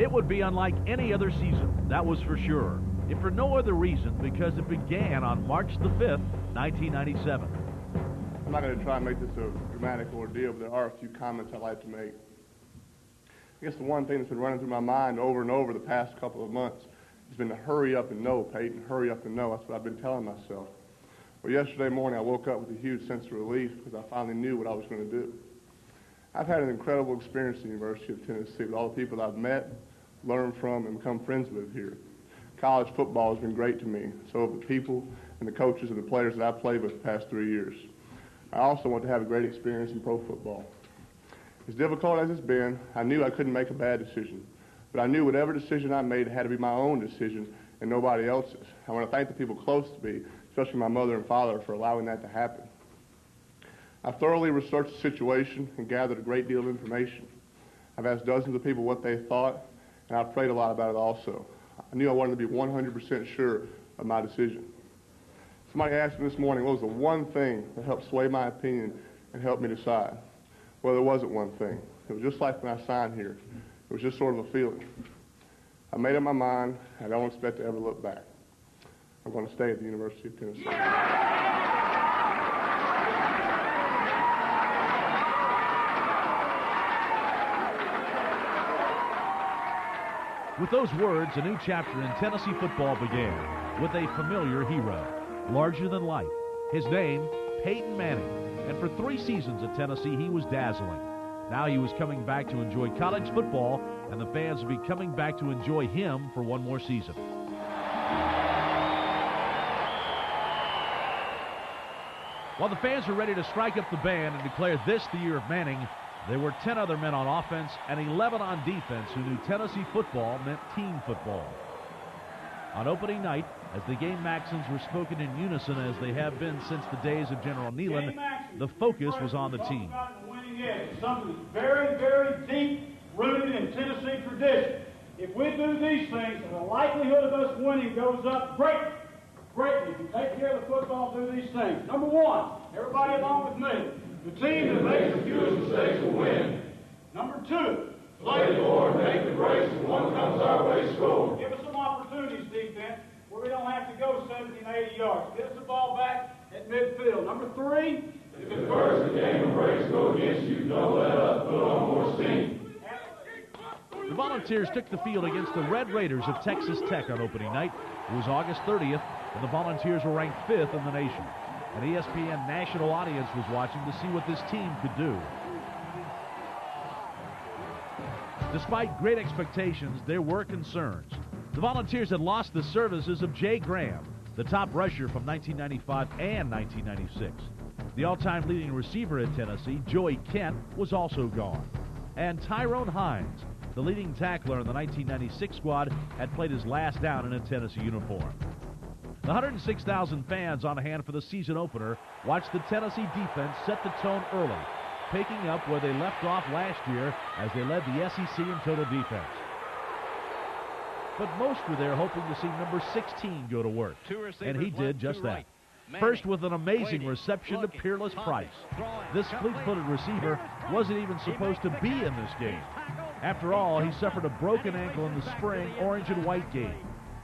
It would be unlike any other season, that was for sure. If for no other reason, because it began on March the 5th, 1997. I'm not going to try and make this a dramatic ordeal, but there are a few comments I'd like to make. I guess the one thing that's been running through my mind over and over the past couple of months has been to hurry up and know, Peyton, hurry up and know. That's what I've been telling myself. Well, yesterday morning I woke up with a huge sense of relief because I finally knew what I was going to do. I've had an incredible experience at the University of Tennessee with all the people I've met, learned from, and become friends with here. College football has been great to me, so have the people and the coaches and the players that I've played with the past 3 years. I also want to have a great experience in pro football. As difficult as it's been, I knew I couldn't make a bad decision, but I knew whatever decision I made had to be my own decision and nobody else's. I want to thank the people close to me, especially my mother and father, for allowing that to happen. I thoroughly researched the situation and gathered a great deal of information. I've asked dozens of people what they thought, and I've prayed a lot about it also. I knew I wanted to be 100% sure of my decision. Somebody asked me this morning, what was the one thing that helped sway my opinion and help me decide? Well, there wasn't one thing. It was just like when I signed here. It was just sort of a feeling. I made up my mind. I don't expect to ever look back. I'm going to stay at the University of Tennessee. With those words, a new chapter in Tennessee football began with a familiar hero, larger than life. His name, Peyton Manning. And for 3 seasons at Tennessee, he was dazzling. Now he was coming back to enjoy college football, and the fans would be coming back to enjoy him for one more season. While the fans were ready to strike up the band and declare this the year of Manning, there were 10 other men on offense and 11 on defense who knew Tennessee football meant team football. On opening night, as the game maxims were spoken in unison as they have been since the days of General Neyland, the focus was on the team. Something very, very deep rooted in Tennessee tradition. If we do these things, the likelihood of us winning goes up greatly. Greatly. If you take care of the football, do these things. Number one, everybody along with me. The team that makes the fewest mistakes will win. Number two, play forward, make the breaks, and one comes our way, score. Give us some opportunities, defense, where we don't have to go 70 and 80 yards. Get us the ball back at midfield. Number three, if at first the game of breaks go against you, don't let up, put on more steam. The Volunteers took the field against the Red Raiders of Texas Tech on opening night. It was August 30th, and the Volunteers were ranked 5th in the nation. An ESPN national audience was watching to see what this team could do. Despite great expectations, there were concerns. The Volunteers had lost the services of Jay Graham, the top rusher from 1995 and 1996. The all-time leading receiver at Tennessee, Joey Kent, was also gone. And Tyrone Hines, the leading tackler in the 1996 squad, had played his last down in a Tennessee uniform. The 106,000 fans on hand for the season opener watched the Tennessee defense set the tone early, picking up where they left off last year as they led the SEC in total defense. But most were there hoping to see number 16 go to work, and he did just that. First with an amazing reception to Peerless Price. This fleet-footed receiver wasn't even supposed to be in this game. After all, he suffered a broken ankle in the spring orange and white game.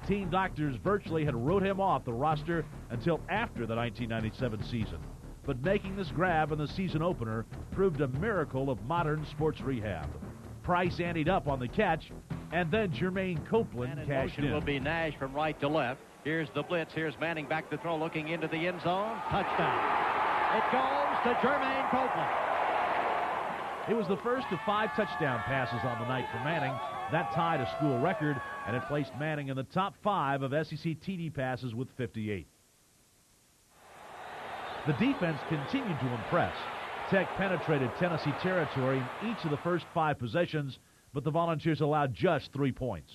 Team doctors virtually had wrote him off the roster until after the 1997 season. But making this grab in the season opener proved a miracle of modern sports rehab. Price anteed up on the catch, and then Jermaine Copeland cashed in. Will be Nash from right to left. Here's the blitz. Here's Manning back to throw, looking into the end zone. Touchdown. It goes to Jermaine Copeland. It was the first of 5 touchdown passes on the night for Manning. That tied a school record, and it placed Manning in the top 5 of SEC TD passes with 58. The defense continued to impress. Tech penetrated Tennessee territory in each of the first 5 possessions, but the Volunteers allowed just 3 points.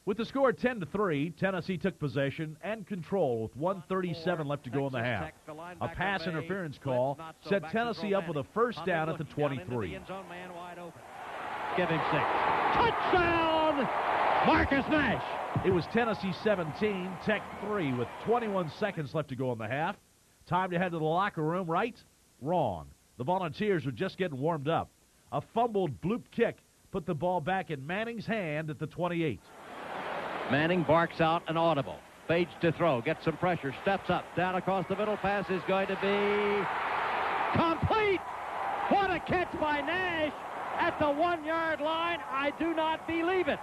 With the score 10-3, Tennessee took possession and control with 1:37 left to go in the half. A pass interference call set Tennessee up with a first down at the 23. Give him 6. Touchdown! Marcus Nash. It was Tennessee 17, Tech 3 with 21 seconds left to go in the half. Time to head to the locker room, right? Wrong. The Volunteers were just getting warmed up. A fumbled bloop kick put the ball back in Manning's hand at the 28. Manning barks out an audible. Fades to throw. Gets some pressure. Steps up. Down across the middle. Pass is going to be complete. What a catch by Nash at the 1-yard line. I do not believe it.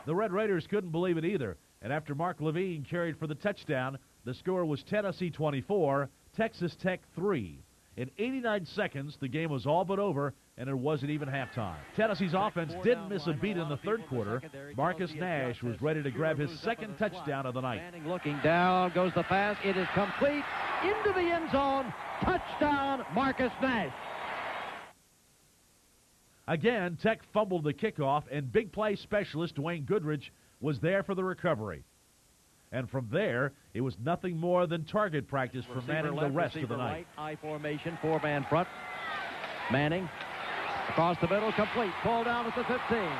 The Red Raiders couldn't believe it either. And after Mark Levine carried for the touchdown, the score was Tennessee 24, Texas Tech 3. In 89 seconds, the game was all but over, and it wasn't even halftime. Tennessee's offense didn't miss a beat in the third quarter. Marcus Nash was ready to grab his second touchdown of the night. Manning looking down, goes the pass. It is complete into the end zone. Touchdown, Marcus Nash. Again, Tech fumbled the kickoff, and big play specialist Dwayne Goodrich was there for the recovery. And from there, it was nothing more than target practice for Manning the rest of the night. I formation, 4-man front. Manning across the middle, complete. Ball down at the 15,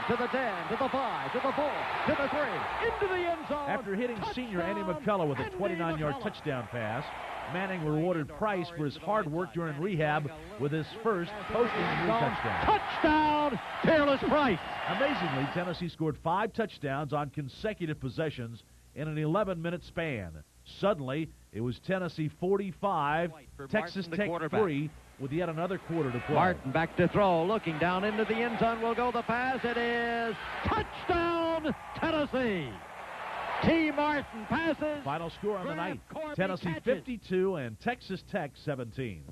to the 10, to the 5, to the 4, to the 3, into the end zone. After hitting senior Andy McCullough with a 29-yard touchdown pass, Manning rewarded Price for his hard work during rehab with his first post-injury touchdown. Touchdown, Peerless Price. Amazingly, Tennessee scored 5 touchdowns on consecutive possessions in an 11-minute span. Suddenly, it was Tennessee 45, Texas Tech 3, with yet another quarter to play. Martin back to throw, looking down into the end zone. Will go the pass. It is touchdown, Tennessee. T. Martin passes. Final score on the night, Corby Tennessee catches. 52 and Texas Tech 17.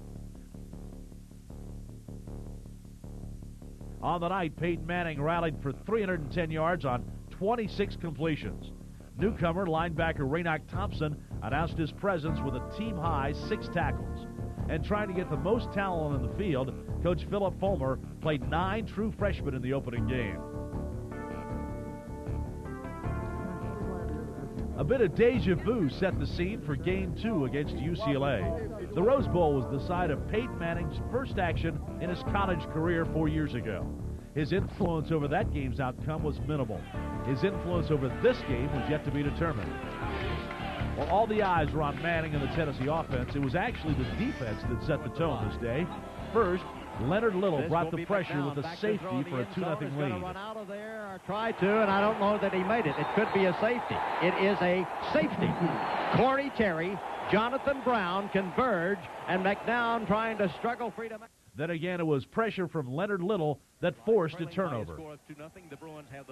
On the night, Peyton Manning rallied for 310 yards on 26 completions. Newcomer linebacker Raynoch Thompson announced his presence with a team-high 6 tackles. And trying to get the most talent on the field, Coach Philip Fulmer played 9 true freshmen in the opening game. A bit of deja vu set the scene for Game 2 against UCLA. The Rose Bowl was the site of Peyton Manning's first action in his college career 4 years ago. His influence over that game's outcome was minimal. His influence over this game was yet to be determined. While all the eyes were on Manning and the Tennessee offense, it was actually the defense that set the tone this day. First, Leonard Little brought the pressure with a safety for a 2-0 lead. Run out of there or try to, and I don't know that he made it. It could be a safety. It is a safety. Corey Terry, Jonathan Brown converge, and McNown trying to struggle free to... Then again, it was pressure from Leonard Little that forced a turnover.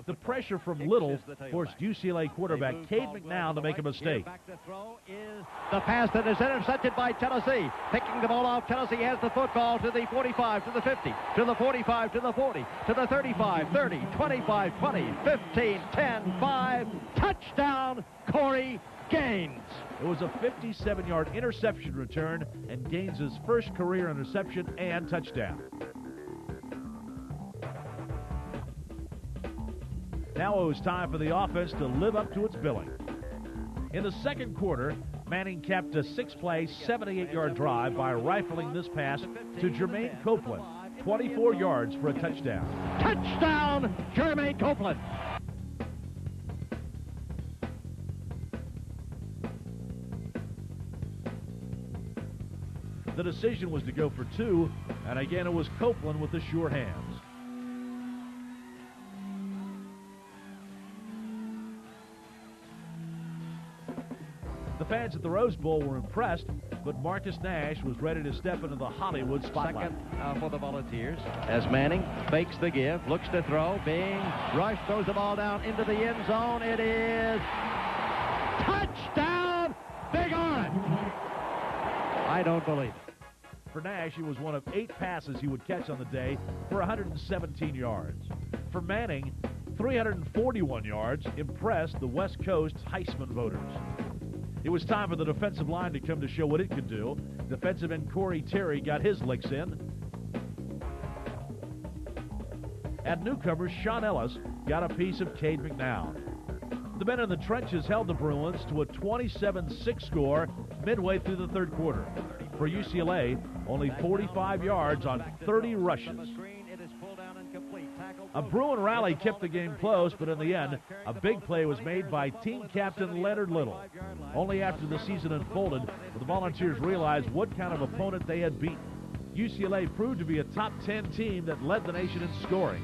The pressure from Little forced UCLA quarterback Cade McNown to make a mistake. Back to throw is the pass that is intercepted by Tennessee. Picking the ball off, Tennessee has the football to the 45, to the 50, to the 45, to the 40, to the 35, 30, 25, 20, 15, 10, 5. Touchdown, Corey Gaines. It was a 57-yard interception return and Gaines' first career interception and touchdown. Now it was time for the offense to live up to its billing. In the second quarter, Manning capped a 6-play, 78-yard drive by rifling this pass to Jermaine Copeland, 24 yards for a touchdown. Touchdown, Jermaine Copeland. The decision was to go for 2, and again it was Copeland with the sure hands. The fans at the Rose Bowl were impressed, but Marcus Nash was ready to step into the Hollywood spotlight. Second for the Volunteers as Manning fakes the give, looks to throw, being rushed, throws the ball down into the end zone. It is touchdown, Big Orange. I don't believe it. For Nash, it was one of 8 passes he would catch on the day for 117 yards. For Manning, 341 yards impressed the West Coast Heisman voters. It was time for the defensive line to come to show what it could do. Defensive end Corey Terry got his licks in. And newcomers Sean Ellis got a piece of Cade McNown. The men in the trenches held the Bruins to a 27-6 score midway through the third quarter. For UCLA, only 45 yards on 30 rushes. A Bruin rally kept the game close, but in the end, a big play was made by team captain Leonard Little. Only after the season unfolded did the Volunteers realize what kind of opponent they had beaten. UCLA proved to be a top 10 team that led the nation in scoring.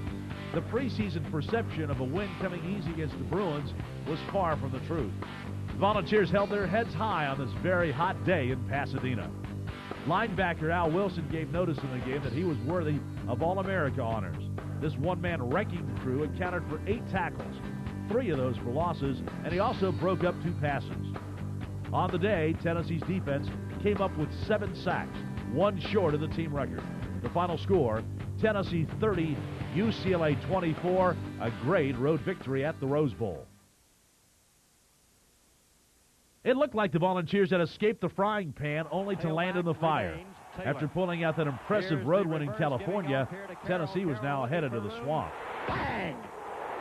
The preseason perception of a win coming easy against the Bruins was far from the truth. The Volunteers held their heads high on this very hot day in Pasadena. Linebacker Al Wilson gave notice in the game that he was worthy of All-America honors. This one-man wrecking crew accounted for 8 tackles, 3 of those for losses, and he also broke up 2 passes. On the day, Tennessee's defense came up with 7 sacks, 1 short of the team record. The final score, Tennessee 30, UCLA 24, a great road victory at the Rose Bowl. It looked like the Volunteers had escaped the frying pan only to land in the fire. After pulling out that impressive road win in California, Tennessee was now headed to the swamp. Bang!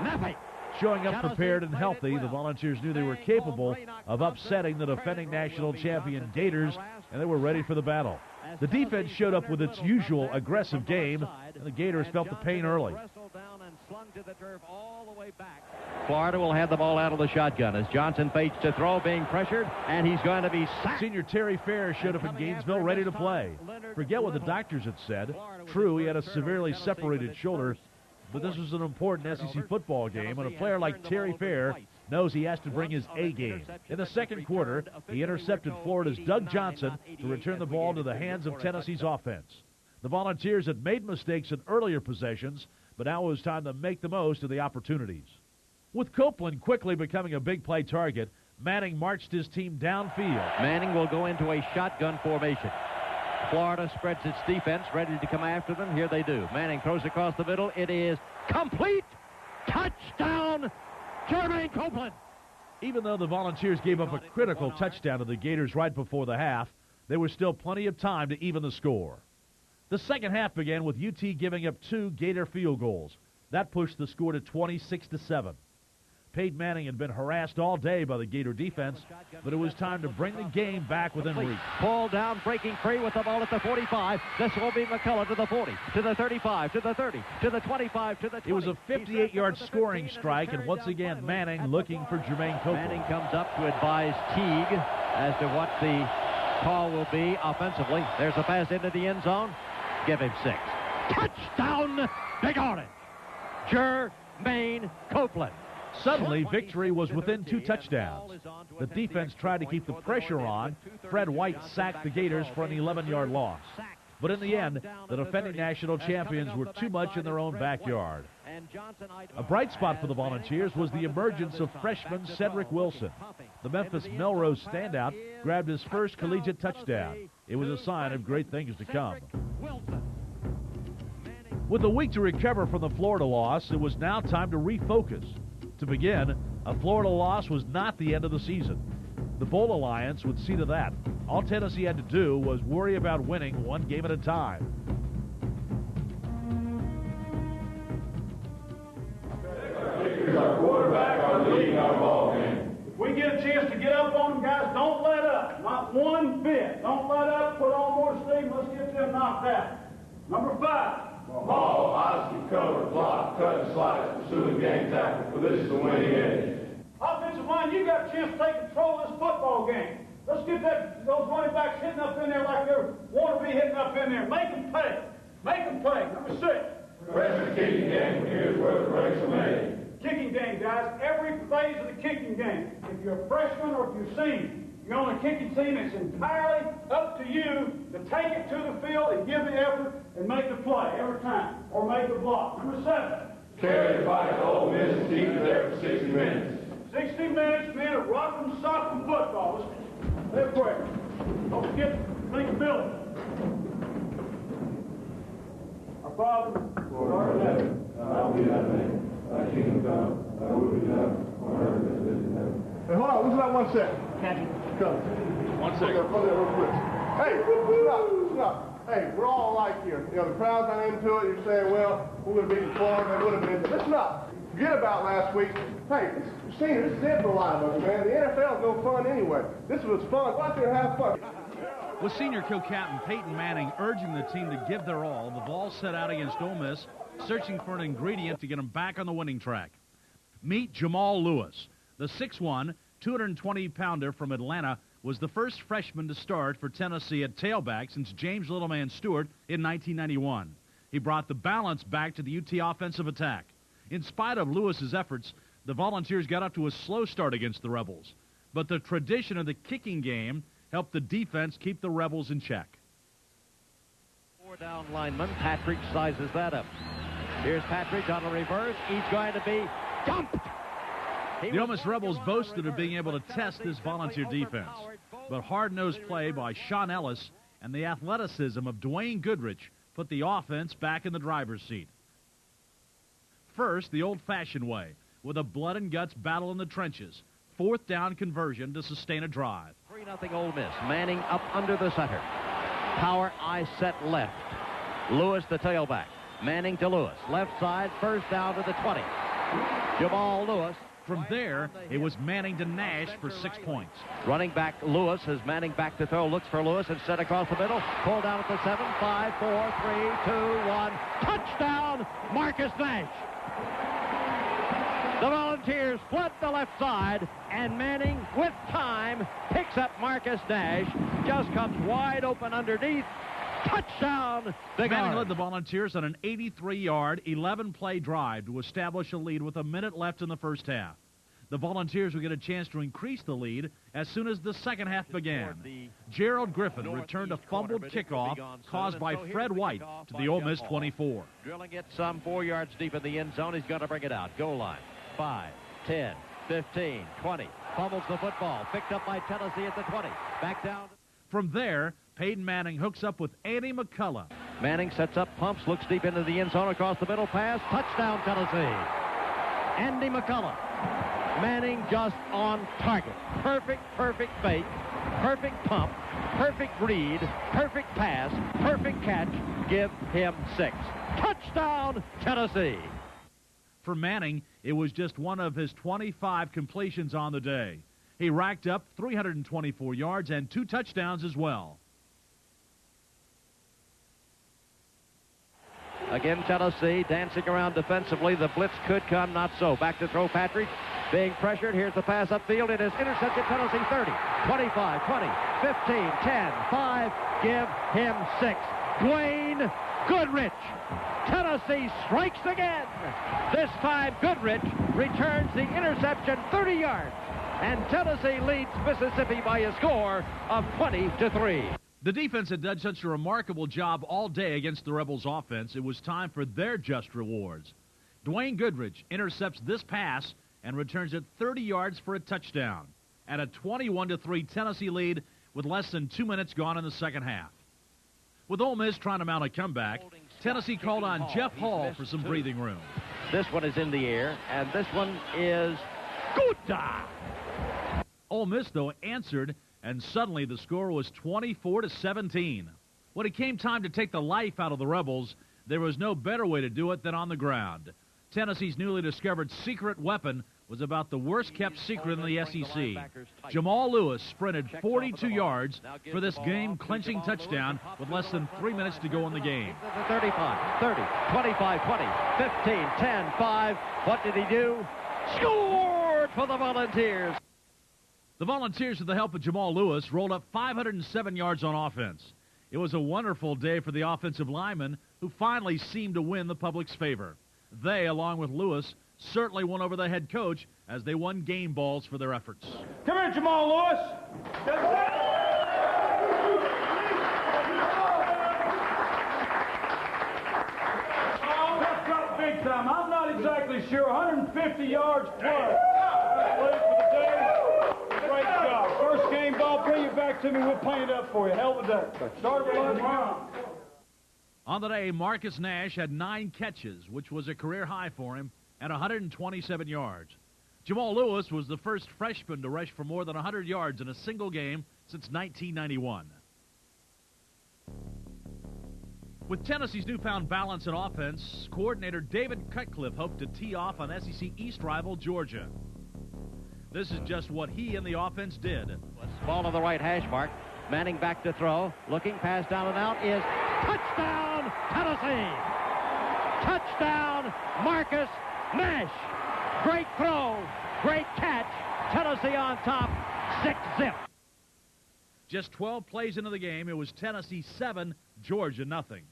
Nothing. Showing up prepared and healthy, the Volunteers knew they were capable of upsetting the defending national champion Gators, and they were ready for the battle. The defense showed up with its usual aggressive game, and the Gators felt the pain early. Florida will have the ball out of the shotgun as Johnson fakes to throw, being pressured, and he's going to be sacked. Senior Terry Fair showed up in Gainesville ready to play. Forget what the doctors had said. True, he had a severely separated shoulder, but this was an important SEC football game, and a player like Terry Fair knows he has to bring his A game. In the second quarter, he intercepted Florida's Doug Johnson to return the ball to the hands of Tennessee's offense. The Volunteers had made mistakes in earlier possessions, but now it was time to make the most of the opportunities. With Copeland quickly becoming a big play target, Manning marched his team downfield. Manning will go into a shotgun formation. Florida spreads its defense, ready to come after them. Here they do. Manning throws across the middle. It is complete. Touchdown, Jermaine Copeland. Even though the Volunteers gave up a critical touchdown to the Gators right before the half, there was still plenty of time to even the score. The second half began with UT giving up 2 Gator field goals. That pushed the score to 26-7. Peyton Manning had been harassed all day by the Gator defense, but it was time to bring the game back within reach. Ball down, breaking free with the ball at the 45. This will be McCullough to the 40, to the 35, to the 30, to the 25, to the 20. It was a 58-yard scoring strike, and once again, Manning looking for Jermaine Copeland. Manning comes up to advise Teague as to what the call will be offensively. There's a pass into the end zone. Give him 6. Touchdown, Big Orange. Jermaine Copeland. Suddenly, victory was within 2 touchdowns. The defense tried to keep the pressure on. Fred White sacked the Gators for an 11-yard loss. But in the end, the defending national champions were too much in their own backyard. A bright spot for the Volunteers was the emergence of freshman Cedric Wilson. The Memphis Melrose standout grabbed his first collegiate touchdown. It was a sign of great things to come. With a week to recover from the Florida loss, it was now time to refocus. To begin, a Florida loss was not the end of the season. The Bowl Alliance would see to that. All Tennessee had to do was worry about winning 1 game at a time. Our quarterback, our leading our ball game. If we get a chance to get up on them, guys, don't let up. Not one bit. Don't let up. Put on more steam. Let's get them knocked out. Number 5. Ball, honesty, cover, block, cut and slice, pursue the game tackle, for this is the winning edge. Offensive line, you got a chance to take control of this football game. Let's get those running backs hitting up in there like they want to be hitting up in there. Make them pay. Make them play. Number 6. Rest of the kicking game, here's where the breaks are made. Kicking game, guys. Every phase of the kicking game. If you're a freshman or if you're senior, you're on a kicking team, it's entirely up to you to take it to the field and give the effort and make the play every time, or make the block. Number 7. Carry the fight to Ole Miss and keep it there for 60 minutes. 60 minutes, men of rock and sock and football. Let's quick. Don't forget to thinkability. Our Father, who art in heaven, Hallowed be thy name. Thy kingdom come, thy will be done, on earth as it is in heaven. Hey, hold on. Listen to that 1 second. Come. 1 second. Put that real quick. Hey, stop. Hey, we're all alike here. You know, the crowd's not into it. You're saying, well, we would have beaten Florida. They would have been. Listen up. Forget about last week. Hey, senior, this is it for a lot of us, man. The NFL is no fun anyway. This was fun. Go out there and have fun. With senior co-captain Peyton Manning urging the team to give their all, the Vols set out against Ole Miss, searching for an ingredient to get them back on the winning track. Meet Jamal Lewis. The 6'1", 220-pounder from Atlanta was the first freshman to start for Tennessee at tailback since James Littleman Stewart in 1991. He brought the balance back to the UT offensive attack. In spite of Lewis's efforts, the Volunteers got up to a slow start against the Rebels. But the tradition of the kicking game helped the defense keep the Rebels in check. 4 down lineman. Patridge sizes that up. Here's Patridge on a reverse. He's going to be dumped. The Ole Miss Rebels boasted of being able to test this Volunteer defense. But hard-nosed play by Sean Ellis and the athleticism of Dwayne Goodrich put the offense back in the driver's seat. First, the old-fashioned way, with a blood-and-guts battle in the trenches. 4th down conversion to sustain a drive. 3-0 Ole Miss. Manning up under the center. Power I set left. Lewis the tailback. Manning to Lewis. Left side, first down to the 20. Jamal Lewis. From there, it was Manning to Nash for 6 points. Running back Lewis as Manning back to throw. Looks for Lewis instead across the middle. Pull down at the 7. 5, 4, 3, 2, 1. Touchdown, Marcus Nash. The Volunteers flood the left side, and Manning, with time, picks up Marcus Nash. Just comes wide open underneath. Touchdown, the Manning guard. led the Volunteers on an 83-yard, 11-play drive to establish a lead with a minute left in the first half. The Volunteers would get a chance to increase the lead as soon as the second half began. Gerald Griffin returned a fumbled kickoff caused by Fred White to the Ole Miss 24. Drilling it some 4 yards deep in the end zone. He's going to bring it out. Goal line. 5, 10, 15, 20. Fumbles the football. Picked up by Tennessee at the 20. Back down. From there, Peyton Manning hooks up with Andy McCullough. Manning sets up, pumps, looks deep into the end zone, across the middle, pass, touchdown Tennessee. Andy McCullough. Manning just on target. Perfect fake, perfect pump, perfect read, perfect pass, perfect catch. Give him 6. Touchdown Tennessee. For Manning, it was just one of his 25 completions on the day. He racked up 324 yards and 2 touchdowns as well. Again, Tennessee dancing around defensively. The blitz could come, not so. Back to throw Patrick. Being pressured. Here's the pass upfield. It is intercepted. Tennessee 30, 25, 20, 15, 10, 5. Give him 6. Dwayne Goodrich. Tennessee strikes again. This time Goodrich returns the interception 30 yards. And Tennessee leads Mississippi by a score of 20-3. The defense had done such a remarkable job all day against the Rebels' offense, it was time for their just rewards. Dwayne Goodrich intercepts this pass and returns it 30 yards for a touchdown. At a 21-3 Tennessee lead with less than 2 minutes gone in the second half. With Ole Miss trying to mount a comeback, Tennessee called on Jeff Hall for some breathing room. This one is in the air, and this one is good. Ole Miss, though, answered, and suddenly the score was 24-17. When it came time to take the life out of the Rebels, there was no better way to do it than on the ground. Tennessee's newly discovered secret weapon was about the worst-kept secret in the SEC. Jamal Lewis sprinted 42 yards for this game-clinching touchdown with less than 3 minutes to go in the game. 35, 30, 25, 20, 15, 10, 5. What did he do? Scored for the Volunteers. The Volunteers, with the help of Jamal Lewis, rolled up 507 yards on offense. It was a wonderful day for the offensive linemen, who finally seemed to win the public's favor. They, along with Lewis, certainly won over the head coach as they won game balls for their efforts. Come here, Jamal Lewis. That's got big time. I'm not exactly sure. 150 yards plus. For the day. Great job. First game ball, bring it back to me. We'll paint it up for you. Hell of a day. Start with tomorrow. On the day, Marcus Nash had 9 catches, which was a career high for him, and 127 yards. Jamal Lewis was the first freshman to rush for more than 100 yards in a single game since 1991. With Tennessee's newfound balance in offense, coordinator David Cutcliffe hoped to tee off on SEC East rival Georgia. This is just what he and the offense did. Ball on the right hash mark. Manning back to throw. Looking, pass down and out is touchdown, Tennessee! Touchdown, Marcus Nash! Great throw, great catch. Tennessee on top, 6-zip. Just 12 plays into the game, it was Tennessee 7, Georgia nothing.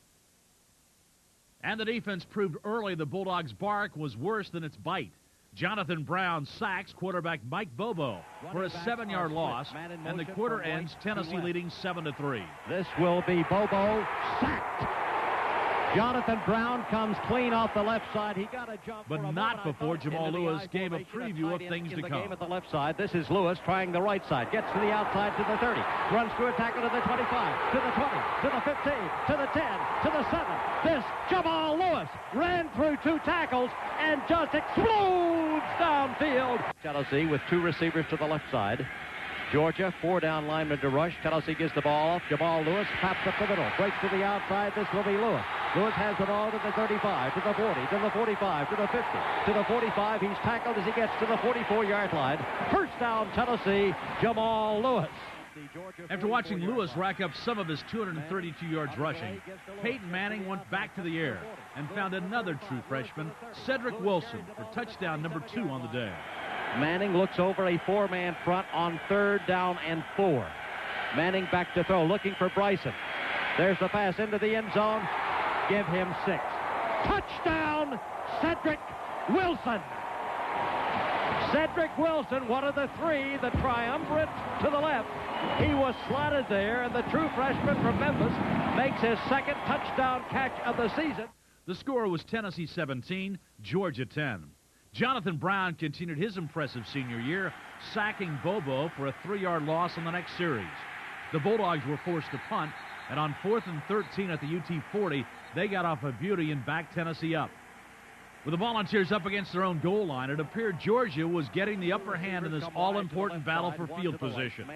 And the defense proved early the Bulldogs' bark was worse than its bite. Jonathan Brown sacks quarterback Mike Bobo for a 7-yard loss, and the quarter ends Tennessee leading 7-3. This will be Bobo sacked. Jonathan Brown comes clean off the left side. He got a jump, but not before Jamal Lewis gave a preview of things to come. At the left side, this is Lewis trying the right side. Gets to the outside to the 30. Runs through a tackle to the 25, to the 20, to the 15, to the 10, to the 7. This Jamal Lewis ran through 2 tackles and just explodes downfield. Tennessee with 2 receivers to the left side. Georgia, 4 down linemen to rush. Tennessee gives the ball off. Jamal Lewis pops up the middle. Breaks to the outside. This will be Lewis. Lewis has the ball to the 35, to the 40, to the 45, to the 50, to the 45. He's tackled as he gets to the 44-yard line. First down, Tennessee, Jamal Lewis. After watching Lewis rack up some of his 232 yards rushing, Peyton Manning went back to the air and found another true freshman, Cedric Wilson, for touchdown number 2 on the day. Manning looks over a 4-man front on 3rd down and 4. Manning back to throw, looking for Bryson. There's the pass into the end zone. Give him 6. Touchdown, Cedric Wilson. Cedric Wilson, one of the 3, the triumvirate to the left. He was slotted there, and the true freshman from Memphis makes his 2nd touchdown catch of the season. The score was Tennessee 17, Georgia 10. Jonathan Brown continued his impressive senior year, sacking Bobo for a 3-yard loss on the next series. The Bulldogs were forced to punt, and on 4th and 13 at the UT 40, they got off a beauty and backed Tennessee up. With the Volunteers up against their own goal line, it appeared Georgia was getting the upper hand in this all-important battle for field position.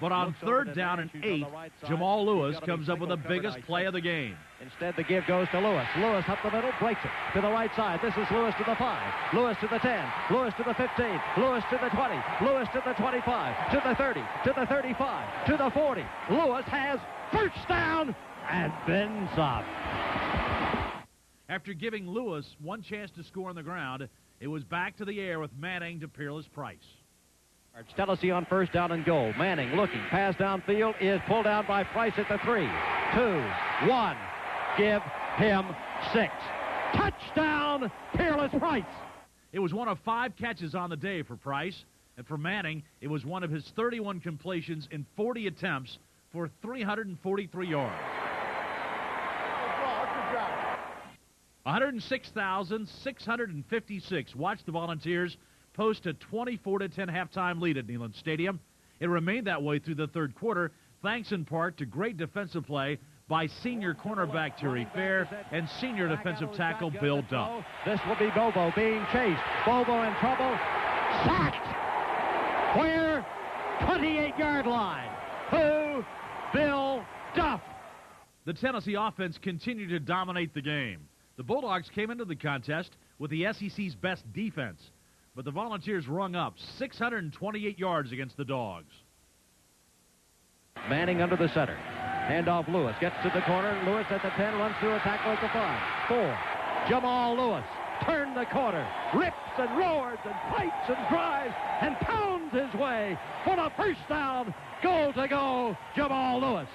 But on 3rd down and 8, Jamal Lewis comes up with the biggest play of the game. Instead, the give goes to Lewis. Lewis up the middle, breaks it to the right side. This is Lewis to the 5, Lewis to the 10, Lewis to the 15, Lewis to the 20, Lewis to the 25, to the 30, to the 35, to the 40. Lewis has first down and then some. After giving Lewis one chance to score on the ground, it was back to the air with Manning to Peerless Price. Tennessee on 1st down and goal. Manning looking. Pass downfield is pulled down by Price at the 3, 2, 1. Give him 6. Touchdown, Peerless Price. It was one of 5 catches on the day for Price, and for Manning, it was one of his 31 completions in 40 attempts for 343 yards. 106,656 watched the Volunteers post a 24-10 halftime lead at Neyland Stadium. It remained that way through the 3rd quarter, thanks in part to great defensive play by senior cornerback Terry Fair and senior defensive tackle Bill Duff. This will be Bobo being chased. Bobo in trouble. Sacked. Where? 28-yard line. Who? Bill Duff. The Tennessee offense continued to dominate the game. The Bulldogs came into the contest with the SEC's best defense, but the Volunteers rung up 628 yards against the Dogs. Manning under the center. Handoff Lewis. Gets to the corner. Lewis at the 10. Runs through a tackle at the 5. 4. Jamal Lewis. Turned the corner. Rips and roars and fights and drives and pounds his way for the first down. Goal to go, Jamal Lewis.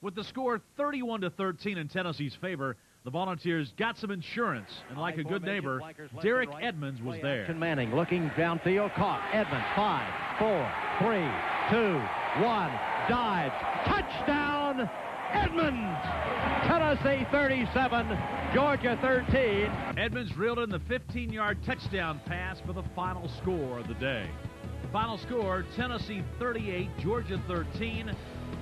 With the score 31-13 in Tennessee's favor, the Volunteers got some insurance, and like a good neighbor, Derek Edmonds was there. Manning looking downfield, caught. Edmonds, 5, 4, 3, 2, 1, dives. Touchdown, Edmonds! Tennessee 37, Georgia 13. Edmonds reeled in the 15-yard touchdown pass for the final score of the day. Final score, Tennessee 38, Georgia 13.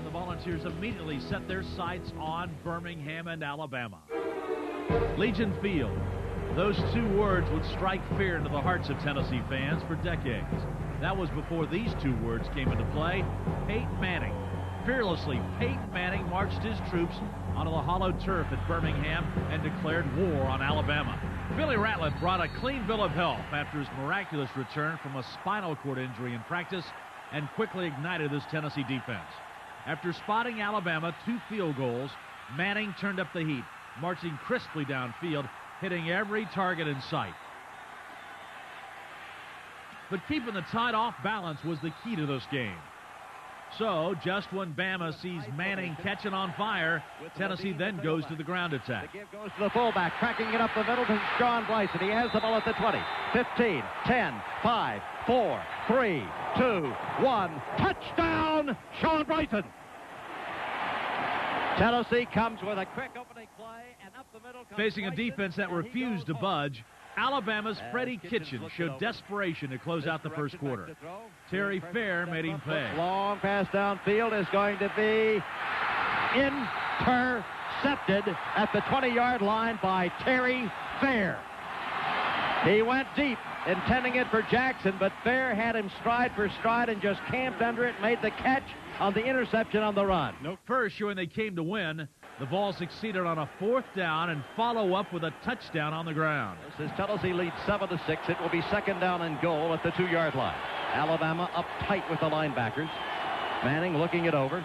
The Volunteers immediately set their sights on Birmingham and Alabama. Legion Field. Those 2 words would strike fear into the hearts of Tennessee fans for decades. That was before these 2 words came into play. Peyton Manning. Fearlessly, Peyton Manning marched his troops onto the hollow turf at Birmingham and declared war on Alabama. Billy Ratliff brought a clean bill of health after his miraculous return from a spinal cord injury in practice and quickly ignited this Tennessee defense. After spotting Alabama 2 field goals, Manning turned up the heat, marching crisply downfield, hitting every target in sight. But keeping the tide off balance was the key to this game. So, just when Bama sees Manning catching on fire, Tennessee then goes to the ground attack. The give goes to the fullback, cracking it up the middle to Sean Bryson. He has the ball at the 20, 15, 10, 5, 4, 3, 2, 1. Touchdown, Sean Bryson! Tennessee comes with a quick opening play, and up the middle comes Facing a Bryson, defense that and he refused to goes budge, Alabama's home. Freddie As Kitchens looks it showed over. desperation to close out the first quarter. Terry Fair made him pay. Long pass downfield is going to be intercepted at the 20-yard line by Terry Fair. He went deep, intending it for Jackson, but Fair had him stride for stride and just camped under it, made the catch on the interception on the run. First, showing they came to win, the Vols succeeded on a 4th down and follow up with a touchdown on the ground. As Tennessee leads 7-6, it will be 2nd down and goal at the 2-yard line. Alabama up tight with the linebackers. Manning looking it over.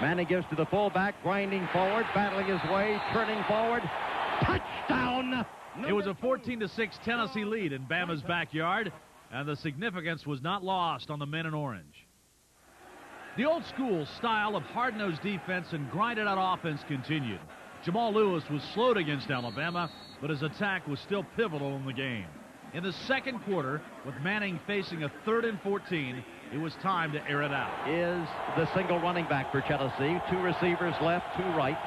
Manning gives to the fullback, grinding forward, battling his way, turning forward. Touchdown! It was a 14-6 Tennessee lead in Bama's backyard, and the significance was not lost on the men in orange. The old-school style of hard-nosed defense and grinded-out offense continued. Jamal Lewis was slowed against Alabama, but his attack was still pivotal in the game. In the second quarter, with Manning facing a 3rd and 14, it was time to air it out. Is the single running back for Tennessee. 2 receivers left, 2 right.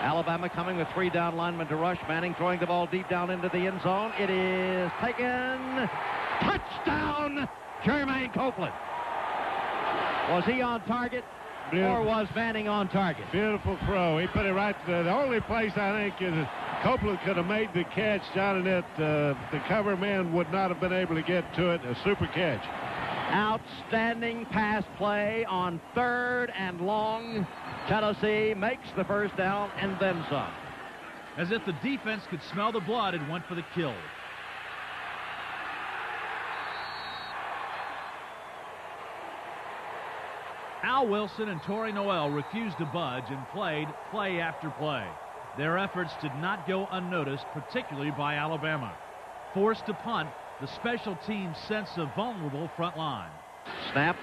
Alabama coming with 3 down linemen to rush. Manning throwing the ball deep down into the end zone. It is taken. Touchdown, Jermaine Copeland. Was he on target, or was Manning on target? Beautiful throw. He put it right to the only place I think is Copeland could have made the catch, John, and that the cover man would not have been able to get to it. A super catch. Outstanding pass play on 3rd and long. Tennessee makes the 1st down and then some. As if the defense could smell the blood, it went for the kill. Al Wilson and Torrey Noel refused to budge and played play after play. Their efforts did not go unnoticed, particularly by Alabama. Forced to punt, the special teams sense a vulnerable front line. Snap,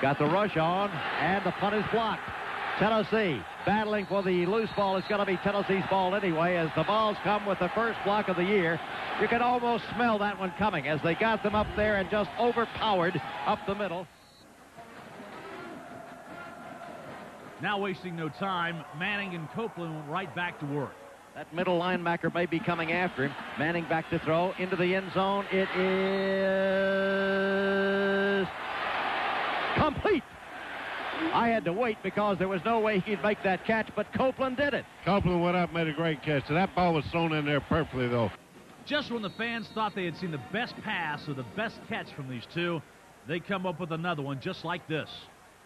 got the rush on, and the punt is blocked. Tennessee battling for the loose ball. It's going to be Tennessee's ball anyway as the balls come with the first block of the year. You can almost smell that one coming as they got them up there and just overpowered up the middle. Now wasting no time, Manning and Copeland went right back to work. That middle linebacker may be coming after him. Manning back to throw into the end zone. It is complete. I had to wait because there was no way he'd make that catch, but Copeland did it. Copeland went up, made a great catch. So that ball was thrown in there perfectly, though. Just when the fans thought they had seen the best pass or the best catch from these two, they come up with another one just like this.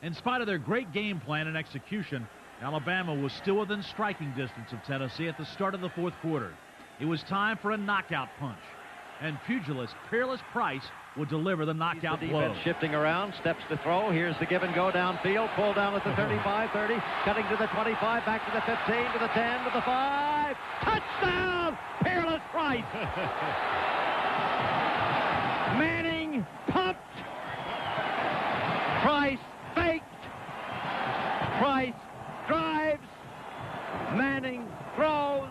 In spite of their great game plan and execution, Alabama was still within striking distance of Tennessee at the start of the 4th quarter. It was time for a knockout punch, and pugilist Peerless Price would deliver the knockout blow. Shifting around, steps to throw. Here's the give and go downfield. Pull down at the 35, 30, cutting to the 25, back to the 15, to the 10, to the 5. Touchdown, Peerless Price. Manning pumped. Price faked. Price drives. Manning throws.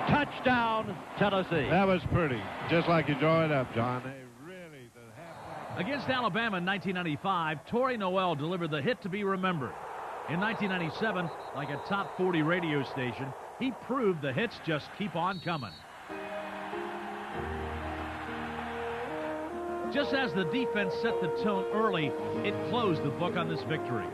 Touchdown, Tennessee. That was pretty. Just like you draw it up, John. Against Alabama in 1995, Torrey Noel delivered the hit to be remembered. In 1997, like a top 40 radio station, he proved the hits just keep on coming. Just as the defense set the tone early, it closed the book on this victory.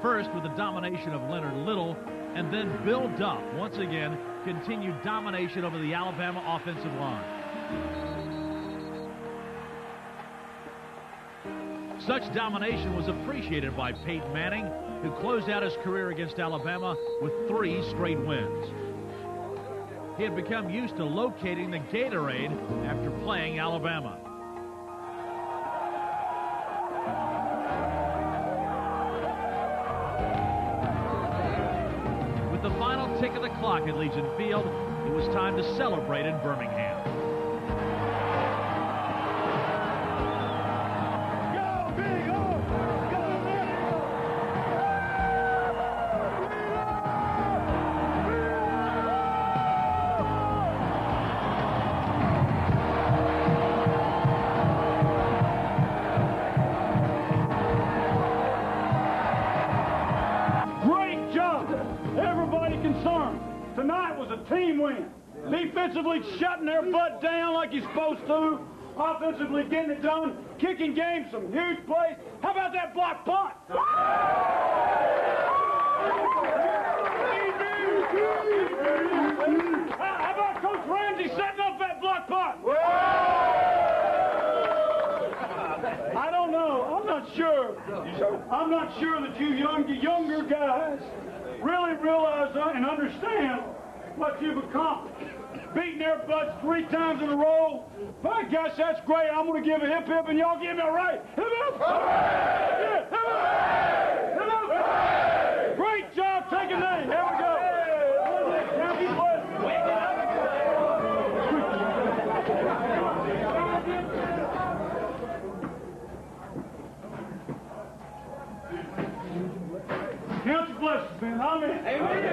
First with the domination of Leonard Little, and then Bill Duff, once again, continued domination over the Alabama offensive line. Such domination was appreciated by Peyton Manning, who closed out his career against Alabama with 3 straight wins. He had become used to locating the Gatorade after playing Alabama. With the final tick of the clock at Legion Field, it was time to celebrate in Birmingham. team win. Defensively shutting their butt down like you're supposed to. Offensively getting it done. Kicking game, some huge plays. How about that block punt? How about Coach Ramsey setting up that block punt? I don't know. I'm not sure. I'm not sure that you younger guys really realize and understand what you've accomplished. Beating their butts 3 times in a row. My gosh, that's great. I'm going to give a hip hip and y'all give me a right. Hip hip! Yeah, hip hip! Hip hip! Great job taking name. There we go. Now be blessed. Count your blessings, man. Amen.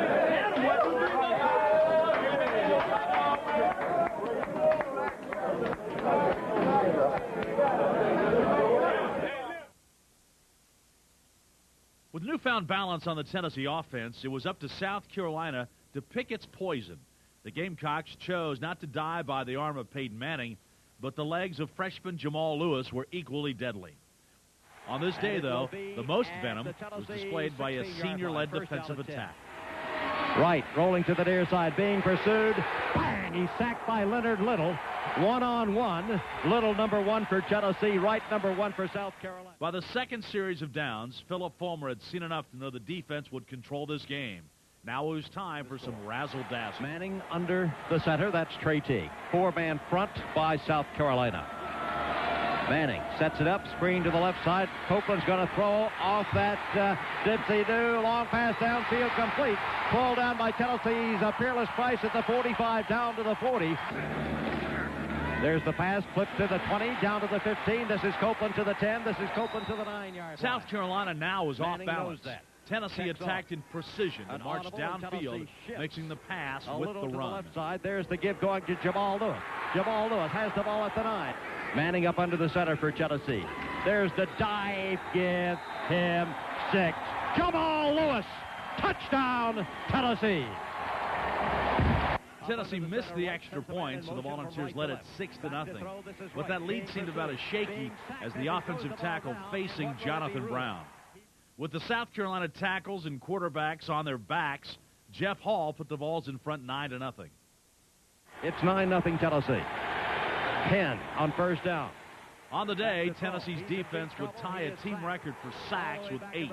With newfound balance on the Tennessee offense, it was up to South Carolina to pick its poison. The Gamecocks chose not to die by the arm of Peyton Manning, but the legs of freshman Jamal Lewis were equally deadly. On this day, though, the most venom was displayed by a senior-led defensive attack. Wright rolling to the near side, being pursued. Bang! He's sacked by Leonard Little. 1-on-1. Little number 1 for Tennessee. Wright number 1 for South Carolina. By the second series of downs, Philip Fulmer had seen enough to know the defense would control this game. Now it was time for some razzle-dazzle. Manning under the center. That's Trey Teague. 4-man front by South Carolina. Manning sets it up, screen to the left side. Copeland's going to throw off that dipsy-do. Long pass downfield, complete. Pulled down by Tennessee's Peerless Price at the 45, down to the 40. There's the pass, flipped to the 20, down to the 15. This is Copeland to the 10. This is Copeland to the 9-yard line. South Carolina now was off balance. Tennessee Checks attacked off. in precision and marched downfield, mixing the pass with the to run. The left side. There's the give going to Jamal Lewis. Jamal Lewis has the ball at the 9. Manning up under the center for Tennessee. There's the dive. Give him 6. Jamal Lewis. Touchdown, Tennessee. Tennessee missed the extra point, so the Volunteers led it 6-0. But that lead seemed about as shaky as the offensive tackle facing Jonathan Brown. With the South Carolina tackles and quarterbacks on their backs, Jeff Hall put the Vols in front 9-0. It's 9-0 Tennessee. 10 on first down. On the day, Tennessee's defense would tie a team record for sacks with 8.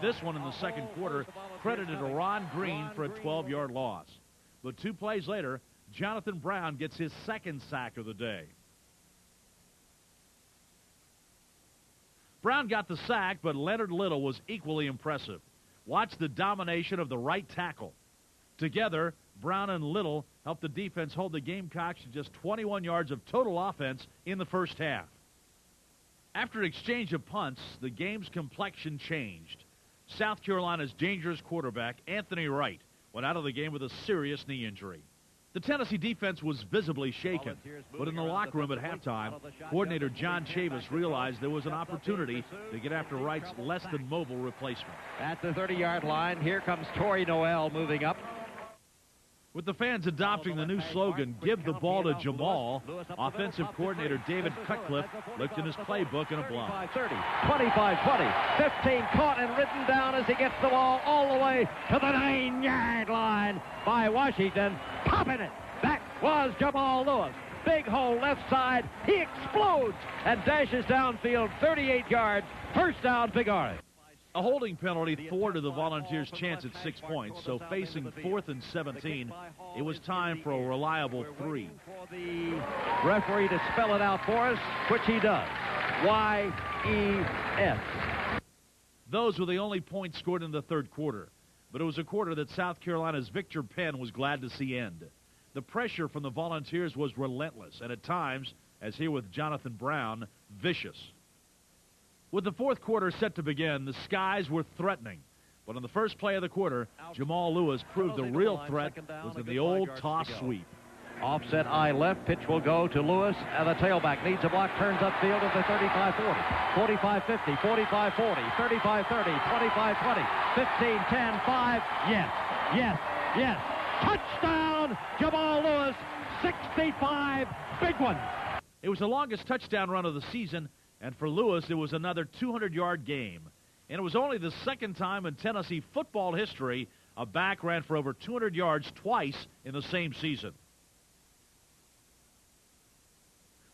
This one in the second quarter credited to Ron Green for a 12-yard loss. But 2 plays later, Jonathan Brown gets his second sack of the day. Brown got the sack, but Leonard Little was equally impressive. Watch the domination of the right tackle. Together, Brown and Little helped the defense hold the Gamecocks to just 21 yards of total offense in the first half. After an exchange of punts, the game's complexion changed. South Carolina's dangerous quarterback, Anthony Wright, went out of the game with a serious knee injury. The Tennessee defense was visibly shaken, but in the locker room at halftime, coordinator John Chavis realized there was an opportunity to get after Wright's less-than-mobile replacement. At the 30-yard line, here comes Torrey Noel moving up. With the fans adopting the new slogan, "Give the ball to Jamal," offensive coordinator David Cutcliffe looked in his playbook in a block. 30, 25, 20, 15, caught and ridden down as he gets the ball all the way to the 9-yard line by Washington. Popping it. That was Jamal Lewis. Big hole left side. He explodes and dashes downfield 38 yards. First down, Big Orange. A holding penalty thwarted the Volunteers' chance at 6 points, so facing 4th and 17, it was time for a reliable 3. For the referee to spell it out for us, which he does. Y-E-S. Those were the only points scored in the third quarter, but it was a quarter that South Carolina's Victor Penn was glad to see end. The pressure from the Volunteers was relentless, and at times, as here with Jonathan Brown, vicious. With the fourth quarter set to begin, the skies were threatening. But on the first play of the quarter, Jamal Lewis proved the real threat was in the old toss sweep. Offset eye left, pitch will go to Lewis, and the tailback needs a block, turns upfield at the 35-40, 45-50, 45-40, 35-30, 25-20, 15-10, 5, yes, yes, yes. Touchdown! touchdown, Jamal Lewis, 65, big one. It was the longest touchdown run of the season, and for Lewis, it was another 200-yard game. And it was only the second time in Tennessee football history a back ran for over 200 yards twice in the same season.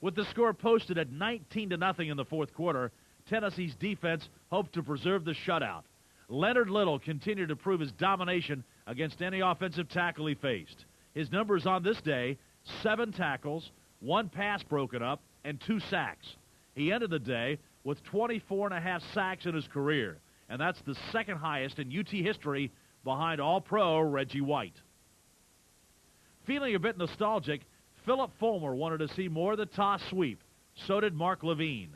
With the score posted at 19-0 in the fourth quarter, Tennessee's defense hoped to preserve the shutout. Leonard Little continued to prove his domination against any offensive tackle he faced. His numbers on this day, 7 tackles, 1 pass broken up, and 2 sacks. He ended the day with 24.5 sacks in his career, and that's the second highest in UT history behind All-Pro Reggie White. Feeling a bit nostalgic, Philip Fulmer wanted to see more of the toss sweep. So did Mark Levine.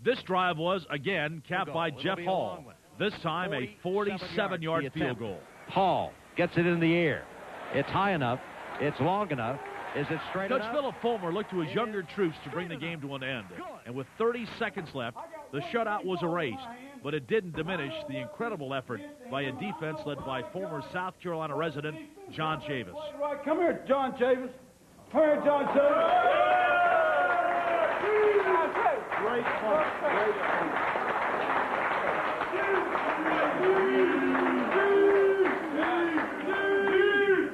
This drive was, again, capped by Jeff Hall. This time a 47-yard field goal. Hall gets it in the air. It's high enough. It's long enough. Is it straight enough? Coach Philip Fulmer looked to his younger troops to bring the game to an end. And with 30 seconds left, the shutout was erased. But it didn't diminish the incredible effort by a defense led by former South Carolina resident John Chavis. Come here, John Chavis. Come here, John Chavis. Great point. Great point.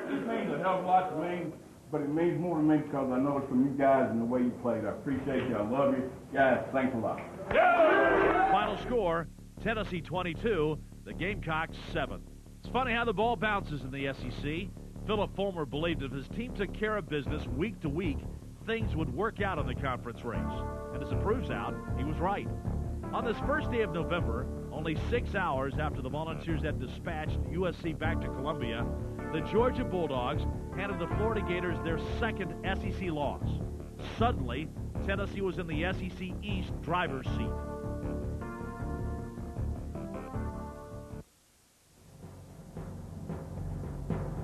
This means a hell of a lot to me, but it means more to me because I know it's from you guys and the way you played. I appreciate you. I love you. Guys, thanks a lot. Final score, Tennessee 22, the Gamecocks 7. It's funny how the ball bounces in the SEC. Philip Fulmer believed if his team took care of business week to week, things would work out in the conference race. And as it proves out, he was right. On this first day of November, only 6 hours after the Volunteers had dispatched USC back to Columbia, the Georgia Bulldogs handed the Florida Gators their second SEC loss. Suddenly, Tennessee was in the SEC East driver's seat.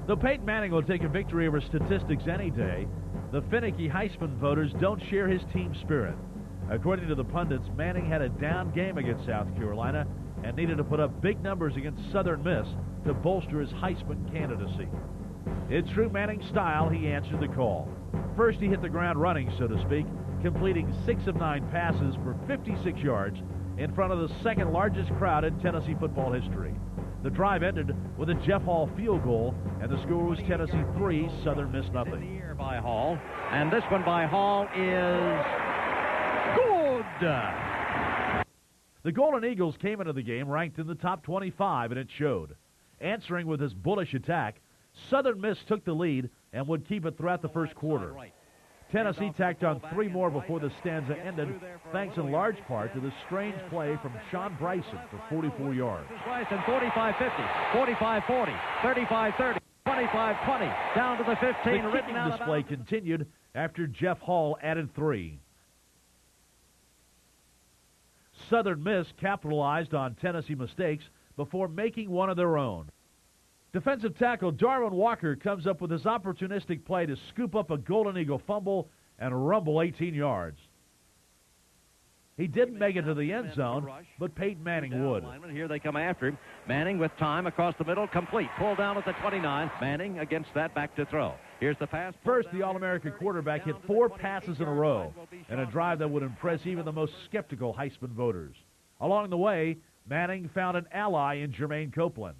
Though Peyton Manning will take a victory over statistics any day, the finicky Heisman voters don't share his team spirit. According to the pundits, Manning had a down game against South Carolina and needed to put up big numbers against Southern Miss to bolster his Heisman candidacy. In true Manning style, he answered the call. First, he hit the ground running, so to speak, completing 6 of 9 passes for 56 yards in front of the second largest crowd in Tennessee football history. The drive ended with a Jeff Hall field goal, and the score was Tennessee 3, Southern Miss nothing. In the air by Hall, and this one by Hall is good. The Golden Eagles came into the game ranked in the top 25, and it showed. Answering with his bullish attack, Southern Miss took the lead and would keep it throughout the first quarter. Tennessee tacked on 3 more before the stanza ended, thanks in large part to the strange play from Sean Bryson for 44 yards. Bryson, 45-50, 45-40, 35-30, 25-20, down to the 15. The kicking display continued after Jeff Hall added 3. Southern Miss capitalized on Tennessee mistakes before making one of their own. Defensive tackle Darwin Walker comes up with his opportunistic play to scoop up a Golden Eagle fumble and rumble 18 yards. He didn't make it to the end zone, but Peyton Manning would. Here they come after him. Manning with time across the middle, complete. Pulled down at the 29. Manning against that, back to throw. Here's the pass. First, the All-American quarterback hit 4 passes in a row in a drive that would impress even the most skeptical Heisman voters. Along the way, Manning found an ally in Jermaine Copeland.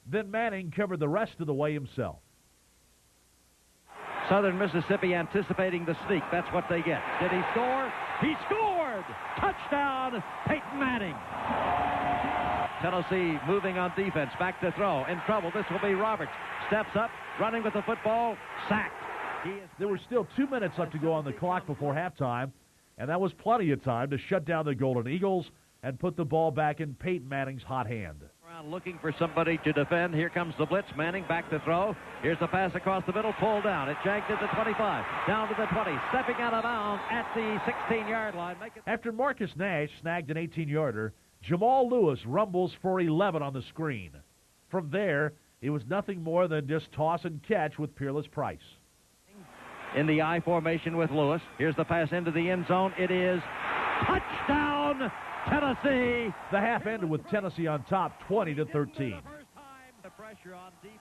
Then Manning covered the rest of the way himself. Southern Mississippi anticipating the sneak. That's what they get. Did he score? He scored! Touchdown, Peyton Manning. Tennessee moving on defense. Back to throw. In trouble. This will be Roberts. Steps up, running with the football. Sacked. There were still 2 minutes left to go on the clock before halftime, and that was plenty of time to shut down the Golden Eagles and put the ball back in Peyton Manning's hot hand. Looking for somebody to defend. Here comes the blitz. Manning back to throw. Here's the pass across the middle. Pulled down. It jagged at the 25. Down to the 20. Stepping out of bounds at the 16-yard line. After Marcus Nash snagged an 18-yarder, Jamal Lewis rumbles for 11 on the screen. From there, it was nothing more than just toss and catch with Peerless Price. In the I formation with Lewis. Here's the pass into the end zone. It is touchdown, Tennessee. The half ended with Tennessee on top, 20-13.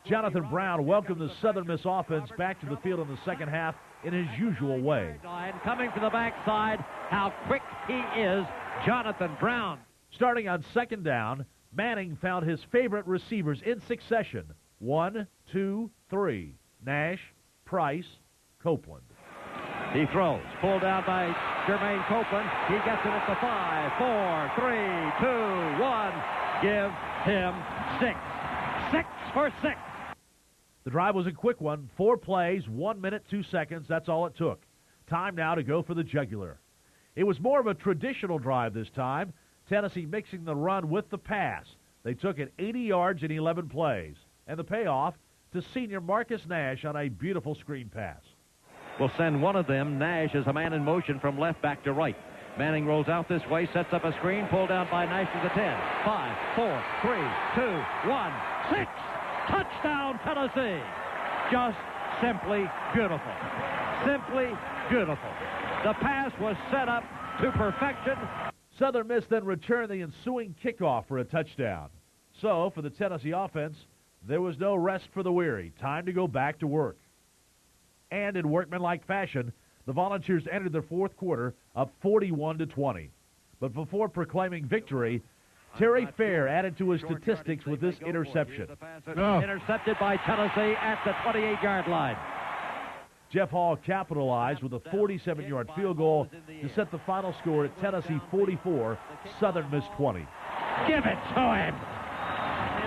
Jonathan Brown welcomed the Southern Miss offense back to the field in the second half in his usual way. Coming to the backside, how quick he is, Jonathan Brown. Starting on second down, Manning found his favorite receivers in succession. 1, 2, 3. Nash, Price, Copeland. He throws. Pulled down by Jermaine Copeland. He gets it at the 5, 4, 3, 2, 1. Give him 6. 6 for 6. The drive was a quick one. 4 plays, 1 minute, 2 seconds. That's all it took. Time now to go for the jugular. It was more of a traditional drive this time. Tennessee mixing the run with the pass. They took it 80 yards in 11 plays. And the payoff to senior Marcus Nash on a beautiful screen pass. Will send one of them. Nash is a man in motion from left back to right. Manning rolls out this way, sets up a screen, pulled down by Nash to the 10. 5, 4, 3, 2, 1, 6. Touchdown, Tennessee. Just simply beautiful. Simply beautiful. The pass was set up to perfection. Southern Miss then returned the ensuing kickoff for a touchdown. So, for the Tennessee offense, there was no rest for the weary. Time to go back to work. And in workmanlike fashion, the Volunteers entered the fourth quarter up 41-20. But before proclaiming victory, Terry Fair added to his statistics with this interception. Intercepted by Tennessee at the 28-yard line. Jeff Hall capitalized with a 47-yard field goal to set the final score at Tennessee 44, Southern Miss 20. Give it to him!